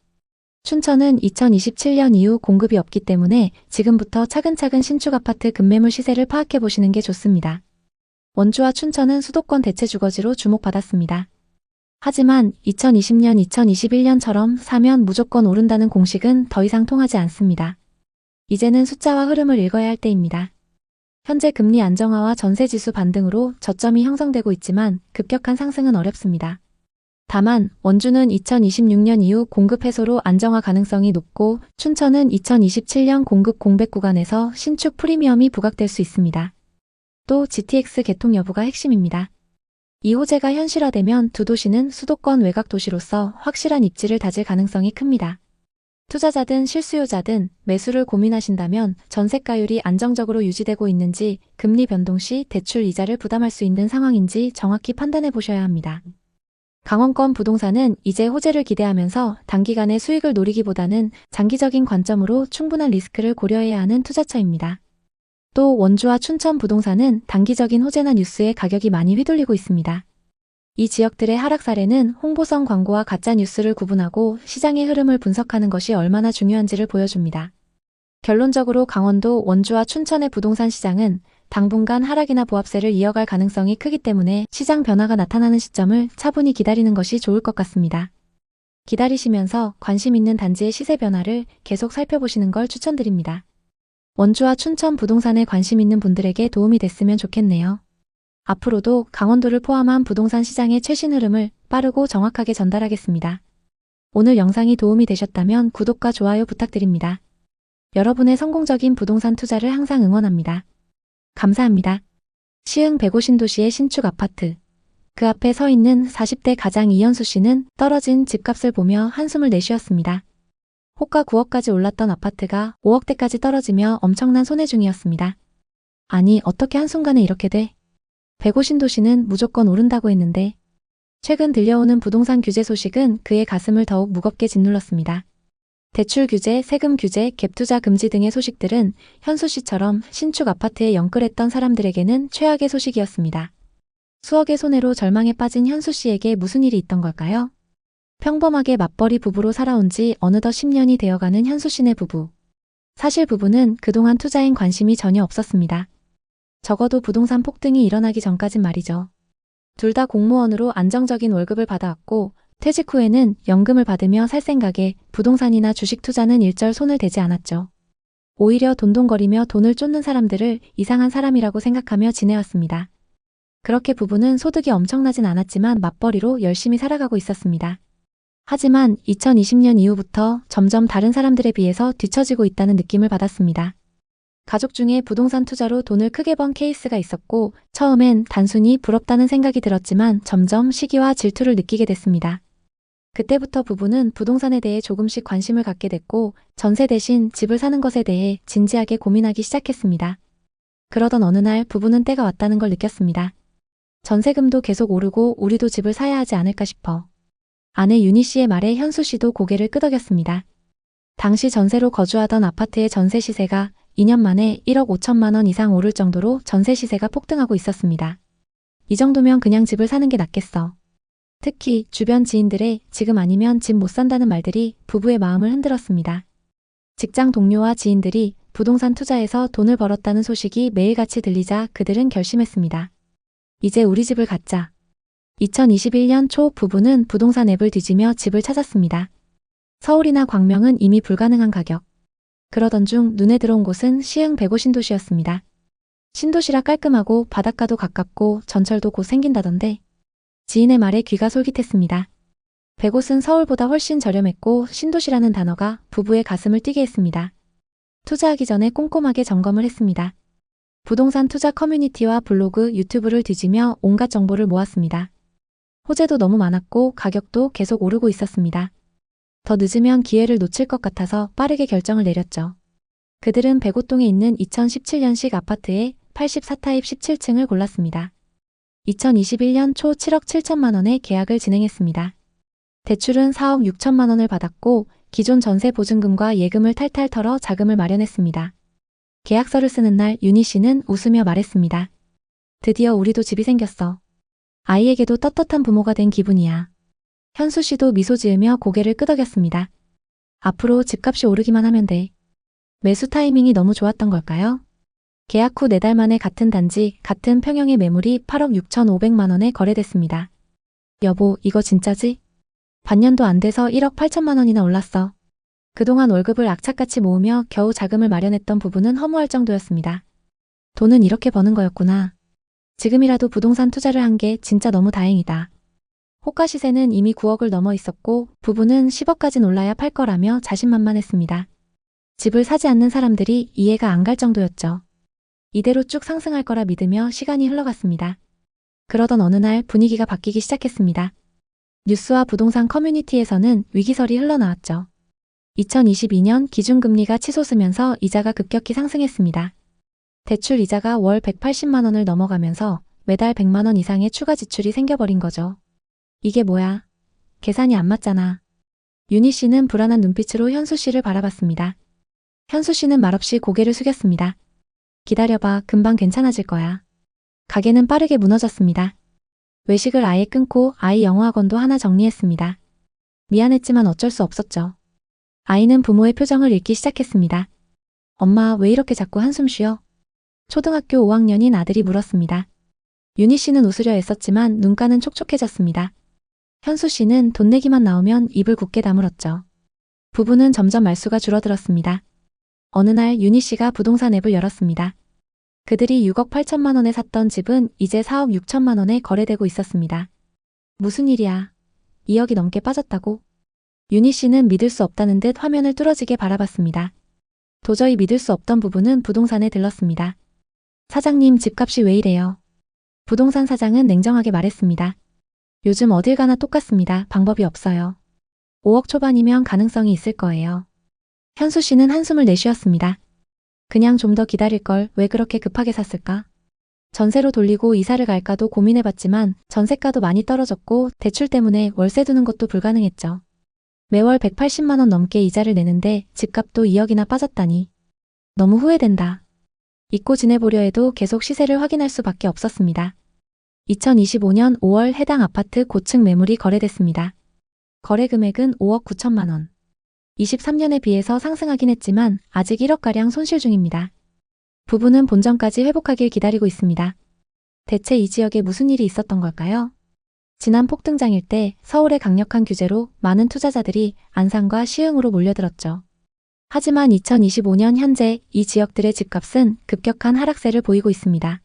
춘천은 2027년 이후 공급이 없기 때문에 지금부터 차근차근 신축 아파트 급매물 시세를 파악해 보시는 게 좋습니다. 원주와 춘천은 수도권 대체 주거지로 주목받았습니다. 하지만 2020년, 2021년처럼 사면 무조건 오른다는 공식은 더 이상 통하지 않습니다. 이제는 숫자와 흐름을 읽어야 할 때입니다. 현재 금리 안정화와 전세지수 반등으로 저점이 형성되고 있지만 급격한 상승은 어렵습니다. 다만 원주는 2026년 이후 공급 해소로 안정화 가능성이 높고 춘천은 2027년 공급 공백 구간에서 신축 프리미엄이 부각될 수 있습니다. 또 GTX 개통 여부가 핵심입니다. 이 호재가 현실화되면 두 도시는 수도권 외곽 도시로서 확실한 입지를 다질 가능성이 큽니다. 투자자든 실수요자든 매수를 고민하신다면 전세가율이 안정적으로 유지되고 있는지 금리 변동 시 대출 이자를 부담할 수 있는 상황인지 정확히 판단해 보셔야 합니다. 강원권 부동산은 이제 호재를 기대하면서 단기간의 수익을 노리기보다는 장기적인 관점으로 충분한 리스크를 고려해야 하는 투자처입니다. 또 원주와 춘천 부동산은 단기적인 호재나 뉴스에 가격이 많이 휘둘리고 있습니다. 이 지역들의 하락 사례는 홍보성 광고와 가짜 뉴스를 구분하고 시장의 흐름을 분석하는 것이 얼마나 중요한지를 보여줍니다. 결론적으로 강원도 원주와 춘천의 부동산 시장은 당분간 하락이나 보합세를 이어갈 가능성이 크기 때문에 시장 변화가 나타나는 시점을 차분히 기다리는 것이 좋을 것 같습니다. 기다리시면서 관심 있는 단지의 시세 변화를 계속 살펴보시는 걸 추천드립니다. 원주와 춘천 부동산에 관심 있는 분들에게 도움이 됐으면 좋겠네요. 앞으로도 강원도를 포함한 부동산 시장의 최신 흐름을 빠르고 정확하게 전달하겠습니다. 오늘 영상이 도움이 되셨다면 구독과 좋아요 부탁드립니다. 여러분의 성공적인 부동산 투자를 항상 응원합니다. 감사합니다. 시흥 백오신도시의 신축 아파트. 그 앞에 서 있는 40대 가장 이현수 씨는 떨어진 집값을 보며 한숨을 내쉬었습니다. 호가 9억까지 올랐던 아파트가 5억대까지 떨어지며 엄청난 손해 중이었습니다. 아니, 어떻게 한순간에 이렇게 돼? 백오신도시는 무조건 오른다고 했는데 최근 들려오는 부동산 규제 소식은 그의 가슴을 더욱 무겁게 짓눌렀습니다. 대출 규제, 세금 규제, 갭투자 금지 등의 소식들은 현수 씨처럼 신축 아파트에 영끌했던 사람들에게는 최악의 소식이었습니다. 수억의 손해로 절망에 빠진 현수 씨에게 무슨 일이 있던 걸까요? 평범하게 맞벌이 부부로 살아온 지 어느덧 10년이 되어가는 현수 씨네 부부. 사실 부부는 그동안 투자엔 관심이 전혀 없었습니다. 적어도 부동산 폭등이 일어나기 전까진 말이죠. 둘 다 공무원으로 안정적인 월급을 받아왔고 퇴직 후에는 연금을 받으며 살 생각에 부동산이나 주식 투자는 일절 손을 대지 않았죠. 오히려 돈돈거리며 돈을 쫓는 사람들을 이상한 사람이라고 생각하며 지내왔습니다. 그렇게 부부는 소득이 엄청나진 않았지만 맞벌이로 열심히 살아가고 있었습니다. 하지만 2020년 이후부터 점점 다른 사람들에 비해서 뒤처지고 있다는 느낌을 받았습니다. 가족 중에 부동산 투자로 돈을 크게 번 케이스가 있었고 처음엔 단순히 부럽다는 생각이 들었지만 점점 시기와 질투를 느끼게 됐습니다. 그때부터 부부는 부동산에 대해 조금씩 관심을 갖게 됐고 전세 대신 집을 사는 것에 대해 진지하게 고민하기 시작했습니다. 그러던 어느 날 부부는 때가 왔다는 걸 느꼈습니다. 전세금도 계속 오르고 우리도 집을 사야 하지 않을까 싶어. 아내 윤희 씨의 말에 현수 씨도 고개를 끄덕였습니다. 당시 전세로 거주하던 아파트의 전세 시세가 2년 만에 1억 5천만 원 이상 오를 정도로 전세 시세가 폭등하고 있었습니다. 이 정도면 그냥 집을 사는 게 낫겠어. 특히 주변 지인들의 지금 아니면 집 못 산다는 말들이 부부의 마음을 흔들었습니다. 직장 동료와 지인들이 부동산 투자에서 돈을 벌었다는 소식이 매일같이 들리자 그들은 결심했습니다. 이제 우리 집을 갖자. 2021년 초 부부는 부동산 앱을 뒤지며 집을 찾았습니다. 서울이나 광명은 이미 불가능한 가격. 그러던 중 눈에 들어온 곳은 시흥 백오 신도시였습니다. 신도시라 깔끔하고 바닷가도 가깝고 전철도 곧 생긴다던데 지인의 말에 귀가 솔깃했습니다. 백옷은 서울보다 훨씬 저렴했고 신도시라는 단어가 부부의 가슴을 뛰게 했습니다. 투자하기 전에 꼼꼼하게 점검을 했습니다. 부동산 투자 커뮤니티와 블로그, 유튜브를 뒤지며 온갖 정보를 모았습니다. 호재도 너무 많았고 가격도 계속 오르고 있었습니다. 더 늦으면 기회를 놓칠 것 같아서 빠르게 결정을 내렸죠. 그들은 백오동에 있는 2017년식 아파트의 84타입 17층을 골랐습니다. 2021년 초 7억 7천만 원에 계약을 진행했습니다. 대출은 4억 6천만 원을 받았고 기존 전세 보증금과 예금을 탈탈 털어 자금을 마련했습니다. 계약서를 쓰는 날 윤희 씨는 웃으며 말했습니다. 드디어 우리도 집이 생겼어. 아이에게도 떳떳한 부모가 된 기분이야. 현수 씨도 미소 지으며 고개를 끄덕였습니다. 앞으로 집값이 오르기만 하면 돼. 매수 타이밍이 너무 좋았던 걸까요? 계약 후 4달 만에 같은 단지, 같은 평형의 매물이 8억 6,500만 원에 거래됐습니다. 여보, 이거 진짜지? 반년도 안 돼서 1억 8천만 원이나 올랐어. 그동안 월급을 악착같이 모으며 겨우 자금을 마련했던 부부는 허무할 정도였습니다. 돈은 이렇게 버는 거였구나. 지금이라도 부동산 투자를 한 게 진짜 너무 다행이다. 호가 시세는 이미 9억을 넘어 있었고 부부는 10억까지 올라야 팔 거라며 자신만만했습니다. 집을 사지 않는 사람들이 이해가 안 갈 정도였죠. 이대로 쭉 상승할 거라 믿으며 시간이 흘러갔습니다. 그러던 어느 날 분위기가 바뀌기 시작했습니다. 뉴스와 부동산 커뮤니티에서는 위기설이 흘러나왔죠. 2022년 기준금리가 치솟으면서 이자가 급격히 상승했습니다. 대출 이자가 월 180만 원을 넘어가면서 매달 100만 원 이상의 추가 지출이 생겨버린 거죠. 이게 뭐야? 계산이 안 맞잖아. 윤희 씨는 불안한 눈빛으로 현수 씨를 바라봤습니다. 현수 씨는 말없이 고개를 숙였습니다. 기다려봐, 금방 괜찮아질 거야. 가게는 빠르게 무너졌습니다. 외식을 아예 끊고 아이 영어학원도 하나 정리했습니다. 미안했지만 어쩔 수 없었죠. 아이는 부모의 표정을 읽기 시작했습니다. 엄마, 왜 이렇게 자꾸 한숨 쉬어? 초등학교 5학년인 아들이 물었습니다. 윤희 씨는 웃으려 애썼지만 눈가는 촉촉해졌습니다. 현수 씨는 돈 내기만 나오면 입을 굳게 다물었죠. 부부는 점점 말수가 줄어들었습니다. 어느 날 윤희 씨가 부동산 앱을 열었습니다. 그들이 6억 8천만 원에 샀던 집은 이제 4억 6천만 원에 거래되고 있었습니다. 무슨 일이야? 2억이 넘게 빠졌다고? 윤희 씨는 믿을 수 없다는 듯 화면을 뚫어지게 바라봤습니다. 도저히 믿을 수 없던 부부는 부동산에 들렀습니다. 사장님, 집값이 왜 이래요? 부동산 사장은 냉정하게 말했습니다. 요즘 어딜 가나 똑같습니다. 방법이 없어요. 5억 초반이면 가능성이 있을 거예요. 현수 씨는 한숨을 내쉬었습니다. 그냥 좀 더 기다릴 걸 왜 그렇게 급하게 샀을까? 전세로 돌리고 이사를 갈까도 고민해봤지만 전세가도 많이 떨어졌고 대출 때문에 월세 두는 것도 불가능했죠. 매월 180만 원 넘게 이자를 내는데 집값도 2억이나 빠졌다니. 너무 후회된다. 잊고 지내보려 해도 계속 시세를 확인할 수밖에 없었습니다. 2025년 5월 해당 아파트 고층 매물이 거래됐습니다. 거래 금액은 5억 9천만 원. 23년에 비해서 상승하긴 했지만 아직 1억가량 손실 중입니다. 부부는 본전까지 회복하길 기다리고 있습니다. 대체 이 지역에 무슨 일이 있었던 걸까요? 지난 폭등장일 때 서울의 강력한 규제로 많은 투자자들이 안산과 시흥으로 몰려들었죠. 하지만 2025년 현재 이 지역들의 집값은 급격한 하락세를 보이고 있습니다.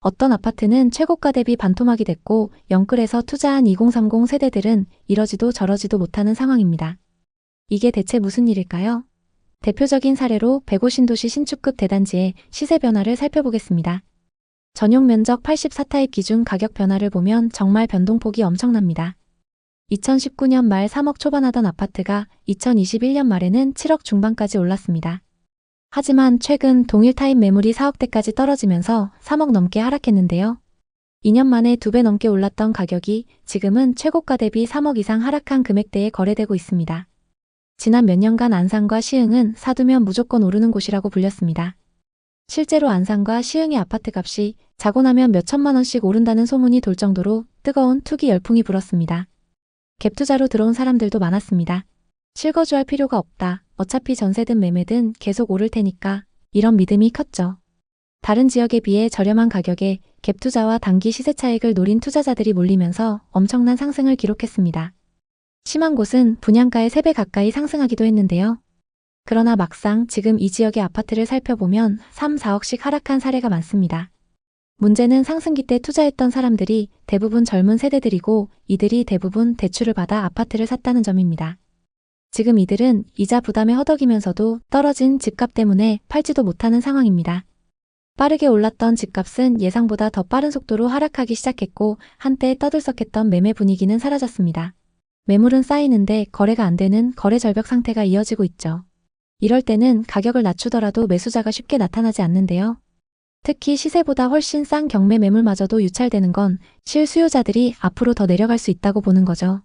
어떤 아파트는 최고가 대비 반토막이 됐고 영끌에서 투자한 2030 세대들은 이러지도 저러지도 못하는 상황입니다. 이게 대체 무슨 일일까요? 대표적인 사례로 백오 신도시 신축급 대단지의 시세 변화를 살펴보겠습니다. 전용 면적 84타입 기준 가격 변화를 보면 정말 변동폭이 엄청납니다. 2019년 말 3억 초반하던 아파트가 2021년 말에는 7억 중반까지 올랐습니다. 하지만 최근 동일 타입 매물이 4억대까지 떨어지면서 3억 넘게 하락했는데요. 2년 만에 2배 넘게 올랐던 가격이 지금은 최고가 대비 3억 이상 하락한 금액대에 거래되고 있습니다. 지난 몇 년간 안산과 시흥은 사두면 무조건 오르는 곳이라고 불렸습니다. 실제로 안산과 시흥의 아파트 값이 자고 나면 몇 천만 원씩 오른다는 소문이 돌 정도로 뜨거운 투기 열풍이 불었습니다. 갭 투자로 들어온 사람들도 많았습니다. 실거주할 필요가 없다. 어차피 전세든 매매든 계속 오를 테니까 이런 믿음이 컸죠. 다른 지역에 비해 저렴한 가격에 갭 투자와 단기 시세 차익을 노린 투자자들이 몰리면서 엄청난 상승을 기록했습니다. 심한 곳은 분양가의 3배 가까이 상승하기도 했는데요. 그러나 막상 지금 이 지역의 아파트를 살펴보면 3, 4억씩 하락한 사례가 많습니다. 문제는 상승기 때 투자했던 사람들이 대부분 젊은 세대들이고 이들이 대부분 대출을 받아 아파트를 샀다는 점입니다. 지금 이들은 이자 부담에 허덕이면서도 떨어진 집값 때문에 팔지도 못하는 상황입니다. 빠르게 올랐던 집값은 예상보다 더 빠른 속도로 하락하기 시작했고 한때 떠들썩했던 매매 분위기는 사라졌습니다. 매물은 쌓이는데 거래가 안 되는 거래 절벽 상태가 이어지고 있죠. 이럴 때는 가격을 낮추더라도 매수자가 쉽게 나타나지 않는데요. 특히 시세보다 훨씬 싼 경매 매물마저도 유찰되는 건 실수요자들이 앞으로 더 내려갈 수 있다고 보는 거죠.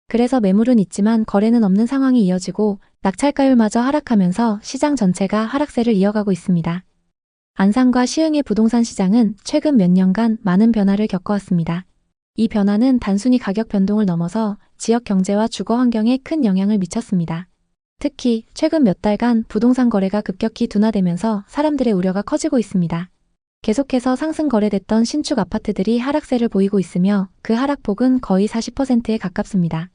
그래서 매물은 있지만 거래는 없는 상황이 이어지고 낙찰가율마저 하락하면서 시장 전체가 하락세를 이어가고 있습니다. 안산과 시흥의 부동산 시장은 최근 몇 년간 많은 변화를 겪어왔습니다. 이 변화는 단순히 가격 변동을 넘어서 지역 경제와 주거 환경에 큰 영향을 미쳤습니다. 특히 최근 몇 달간 부동산 거래가 급격히 둔화되면서 사람들의 우려가 커지고 있습니다. 계속해서 상승 거래됐던 신축 아파트들이 하락세를 보이고 있으며 그 하락폭은 거의 40%에 가깝습니다.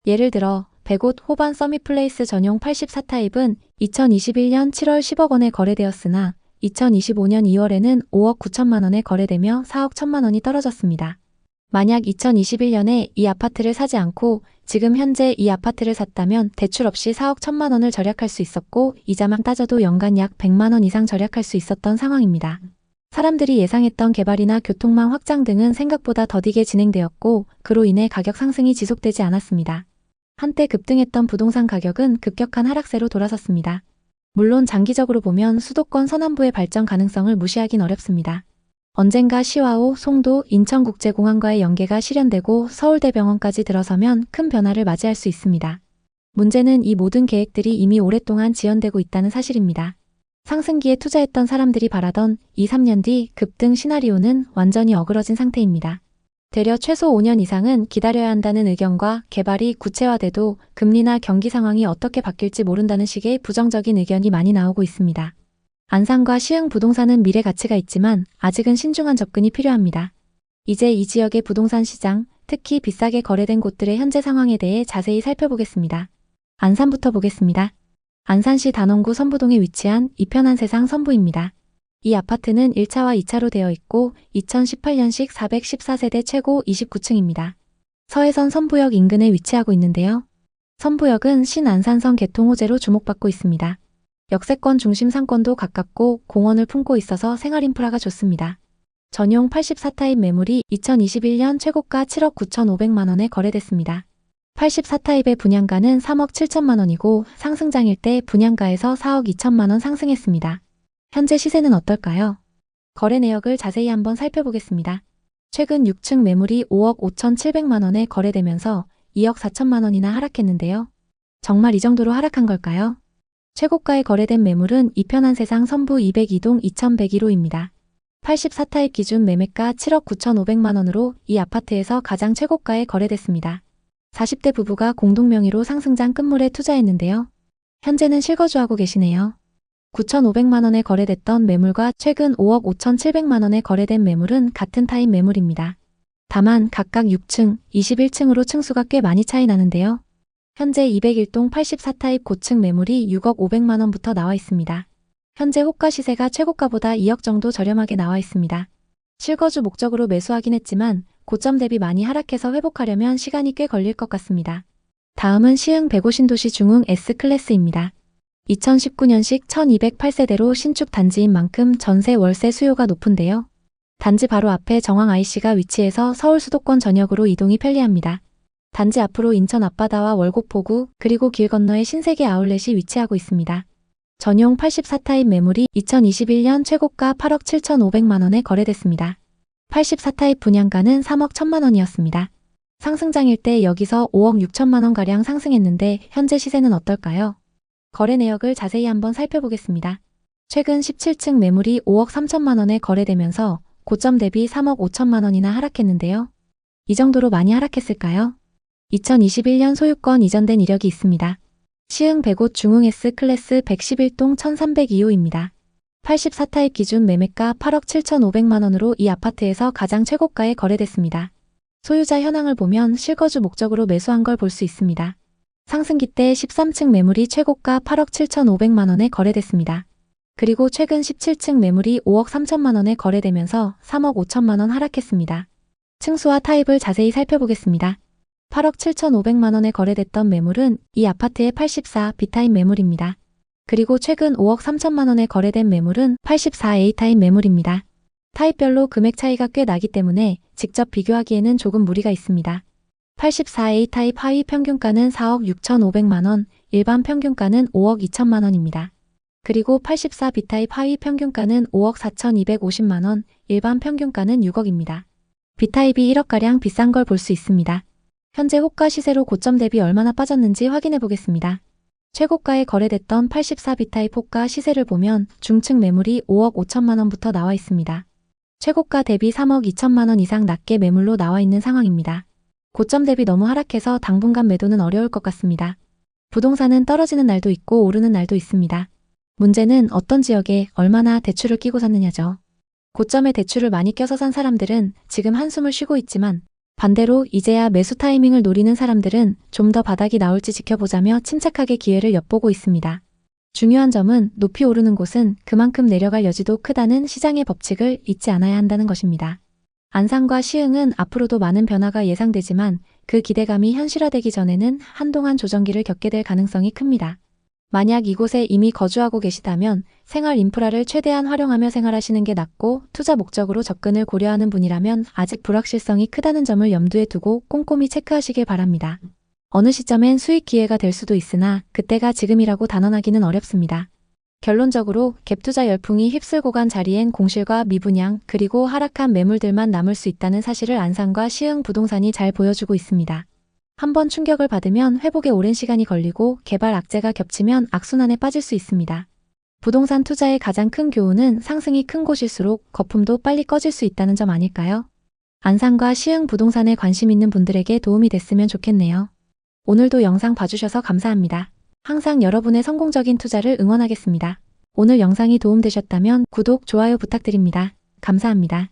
예를 들어 100옷 호반 서밋플레이스 전용 84타입은 2021년 7월 10억 원에 거래되었으나 2025년 2월에는 5억 9천만 원에 거래되며 4억 1천만 원이 떨어졌습니다. 만약 2021년에 이 아파트를 사지 않고 지금 현재 이 아파트를 샀다면 대출 없이 4억 1천만 원을 절약할 수 있었고 이자만 따져도 연간 약 100만 원 이상 절약할 수 있었던 상황입니다. 사람들이 예상했던 개발이나 교통망 확장 등은 생각보다 더디게 진행되었고 그로 인해 가격 상승이 지속되지 않았습니다. 한때 급등했던 부동산 가격은 급격한 하락세로 돌아섰습니다. 물론 장기적으로 보면 수도권 서남부의 발전 가능성을 무시하긴 어렵습니다. 언젠가 시와오, 송도, 인천국제공항과의 연계가 실현되고 서울대병원까지 들어서면 큰 변화를 맞이할 수 있습니다. 문제는 이 모든 계획들이 이미 오랫동안 지연되고 있다는 사실입니다. 상승기에 투자했던 사람들이 바라던 2, 3년 뒤 급등 시나리오는 완전히 어그러진 상태입니다. 되려 최소 5년 이상은 기다려야 한다는 의견과 개발이 구체화돼도 금리나 경기 상황이 어떻게 바뀔지 모른다는 식의 부정적인 의견이 많이 나오고 있습니다. 안산과 시흥 부동산은 미래 가치가 있지만 아직은 신중한 접근이 필요합니다. 이제 이 지역의 부동산 시장, 특히 비싸게 거래된 곳들의 현재 상황에 대해 자세히 살펴보겠습니다. 안산부터 보겠습니다. 안산시 단원구 선부동에 위치한 이편한 세상 선부입니다. 이 아파트는 1차와 2차로 되어 있고 2018년식 414세대 최고 29층입니다. 서해선 선부역 인근에 위치하고 있는데요. 선부역은 신안산선 개통 호재로 주목받고 있습니다. 역세권 중심 상권도 가깝고 공원을 품고 있어서 생활 인프라가 좋습니다. 전용 84타입 매물이 2021년 최고가 7억 9,500만 원에 거래됐습니다. 84타입의 분양가는 3억 7천만 원이고 상승장일 때 분양가에서 4억 2천만 원 상승했습니다. 현재 시세는 어떨까요? 거래 내역을 자세히 한번 살펴보겠습니다. 최근 6층 매물이 5억 5,700만 원에 거래되면서 2억 4천만 원이나 하락했는데요. 정말 이 정도로 하락한 걸까요? 최고가에 거래된 매물은 이편한 세상 선부 202동 2101호입니다. 84타입 기준 매매가 7억 9,500만 원으로 이 아파트에서 가장 최고가에 거래됐습니다. 40대 부부가 공동명의로 상승장 끝물에 투자했는데요. 현재는 실거주하고 계시네요. 9,500만 원에 거래됐던 매물과 최근 5억 5,700만 원에 거래된 매물은 같은 타입 매물입니다. 다만 각각 6층, 21층으로 층수가 꽤 많이 차이 나는데요. 현재 201동 84타입 고층 매물이 6억 500만 원부터 나와 있습니다. 현재 호가 시세가 최고가보다 2억 정도 저렴하게 나와 있습니다. 실거주 목적으로 매수하긴 했지만 고점 대비 많이 하락해서 회복하려면 시간이 꽤 걸릴 것 같습니다. 다음은 시흥 105 신도시 중흥 S클래스입니다. 2019년식 1208세대로 신축 단지인 만큼 전세 월세 수요가 높은데요. 단지 바로 앞에 정황 IC가 위치해서 서울 수도권 전역으로 이동이 편리합니다. 단지 앞으로 인천 앞바다와 월곡포구 그리고 길 건너에 신세계 아울렛이 위치하고 있습니다. 전용 84타입 매물이 2021년 최고가 8억 7,500만 원에 거래됐습니다. 84타입 분양가는 3억 1천만 원이었습니다. 상승장일 때 여기서 5억 6천만 원가량 상승했는데 현재 시세는 어떨까요? 거래 내역을 자세히 한번 살펴보겠습니다. 최근 17층 매물이 5억 3천만 원에 거래되면서 고점 대비 3억 5천만 원이나 하락했는데요. 이 정도로 많이 하락했을까요? 2021년 소유권 이전된 이력이 있습니다. 시흥 100옷 중흥 S클래스 111동 1302호입니다. 84타입 기준 매매가 8억 7,500만 원으로 이 아파트에서 가장 최고가에 거래됐습니다. 소유자 현황을 보면 실거주 목적으로 매수한 걸 볼 수 있습니다. 상승기 때 13층 매물이 최고가 8억 7,500만 원에 거래됐습니다. 그리고 최근 17층 매물이 5억 3천만 원에 거래되면서 3억 5천만 원 하락했습니다. 층수와 타입을 자세히 살펴보겠습니다. 8억 7,500만 원에 거래됐던 매물은 이 아파트의 84 B타입 매물입니다. 그리고 최근 5억 3천만 원에 거래된 매물은 84 A타입 매물입니다. 타입별로 금액 차이가 꽤 나기 때문에 직접 비교하기에는 조금 무리가 있습니다. 84 A타입 하위 평균가는 4억 6,500만 원, 일반 평균가는 5억 2천만 원입니다. 그리고 84 B타입 하위 평균가는 5억 4,250만 원, 일반 평균가는 6억입니다. B타입이 1억가량 비싼 걸 볼 수 있습니다. 현재 호가 시세로 고점 대비 얼마나 빠졌는지 확인해 보겠습니다. 최고가에 거래됐던 84 B타입 호가 시세를 보면 중층 매물이 5억 5천만 원부터 나와 있습니다. 최고가 대비 3억 2천만 원 이상 낮게 매물로 나와 있는 상황입니다. 고점 대비 너무 하락해서 당분간 매도는 어려울 것 같습니다. 부동산은 떨어지는 날도 있고 오르는 날도 있습니다. 문제는 어떤 지역에 얼마나 대출을 끼고 샀느냐죠. 고점에 대출을 많이 껴서 산 사람들은 지금 한숨을 쉬고 있지만 반대로 이제야 매수 타이밍을 노리는 사람들은 좀 더 바닥이 나올지 지켜보자며 침착하게 기회를 엿보고 있습니다. 중요한 점은 높이 오르는 곳은 그만큼 내려갈 여지도 크다는 시장의 법칙을 잊지 않아야 한다는 것입니다. 안산과 시흥은 앞으로도 많은 변화가 예상되지만 그 기대감이 현실화되기 전에는 한동안 조정기를 겪게 될 가능성이 큽니다. 만약 이곳에 이미 거주하고 계시다면 생활 인프라를 최대한 활용하며 생활하시는 게 낫고 투자 목적으로 접근을 고려하는 분이라면 아직 불확실성이 크다는 점을 염두에 두고 꼼꼼히 체크하시길 바랍니다. 어느 시점엔 수익 기회가 될 수도 있으나 그때가 지금이라고 단언하기는 어렵습니다. 결론적으로 갭투자 열풍이 휩쓸고 간 자리엔 공실과 미분양 그리고 하락한 매물들만 남을 수 있다는 사실을 안산과 시흥 부동산이 잘 보여주고 있습니다. 한번 충격을 받으면 회복에 오랜 시간이 걸리고 개발 악재가 겹치면 악순환에 빠질 수 있습니다. 부동산 투자의 가장 큰 교훈은 상승이 큰 곳일수록 거품도 빨리 꺼질 수 있다는 점 아닐까요? 안산과 시흥 부동산에 관심 있는 분들에게 도움이 됐으면 좋겠네요. 오늘도 영상 봐주셔서 감사합니다. 항상 여러분의 성공적인 투자를 응원하겠습니다. 오늘 영상이 도움되셨다면 구독, 좋아요 부탁드립니다. 감사합니다.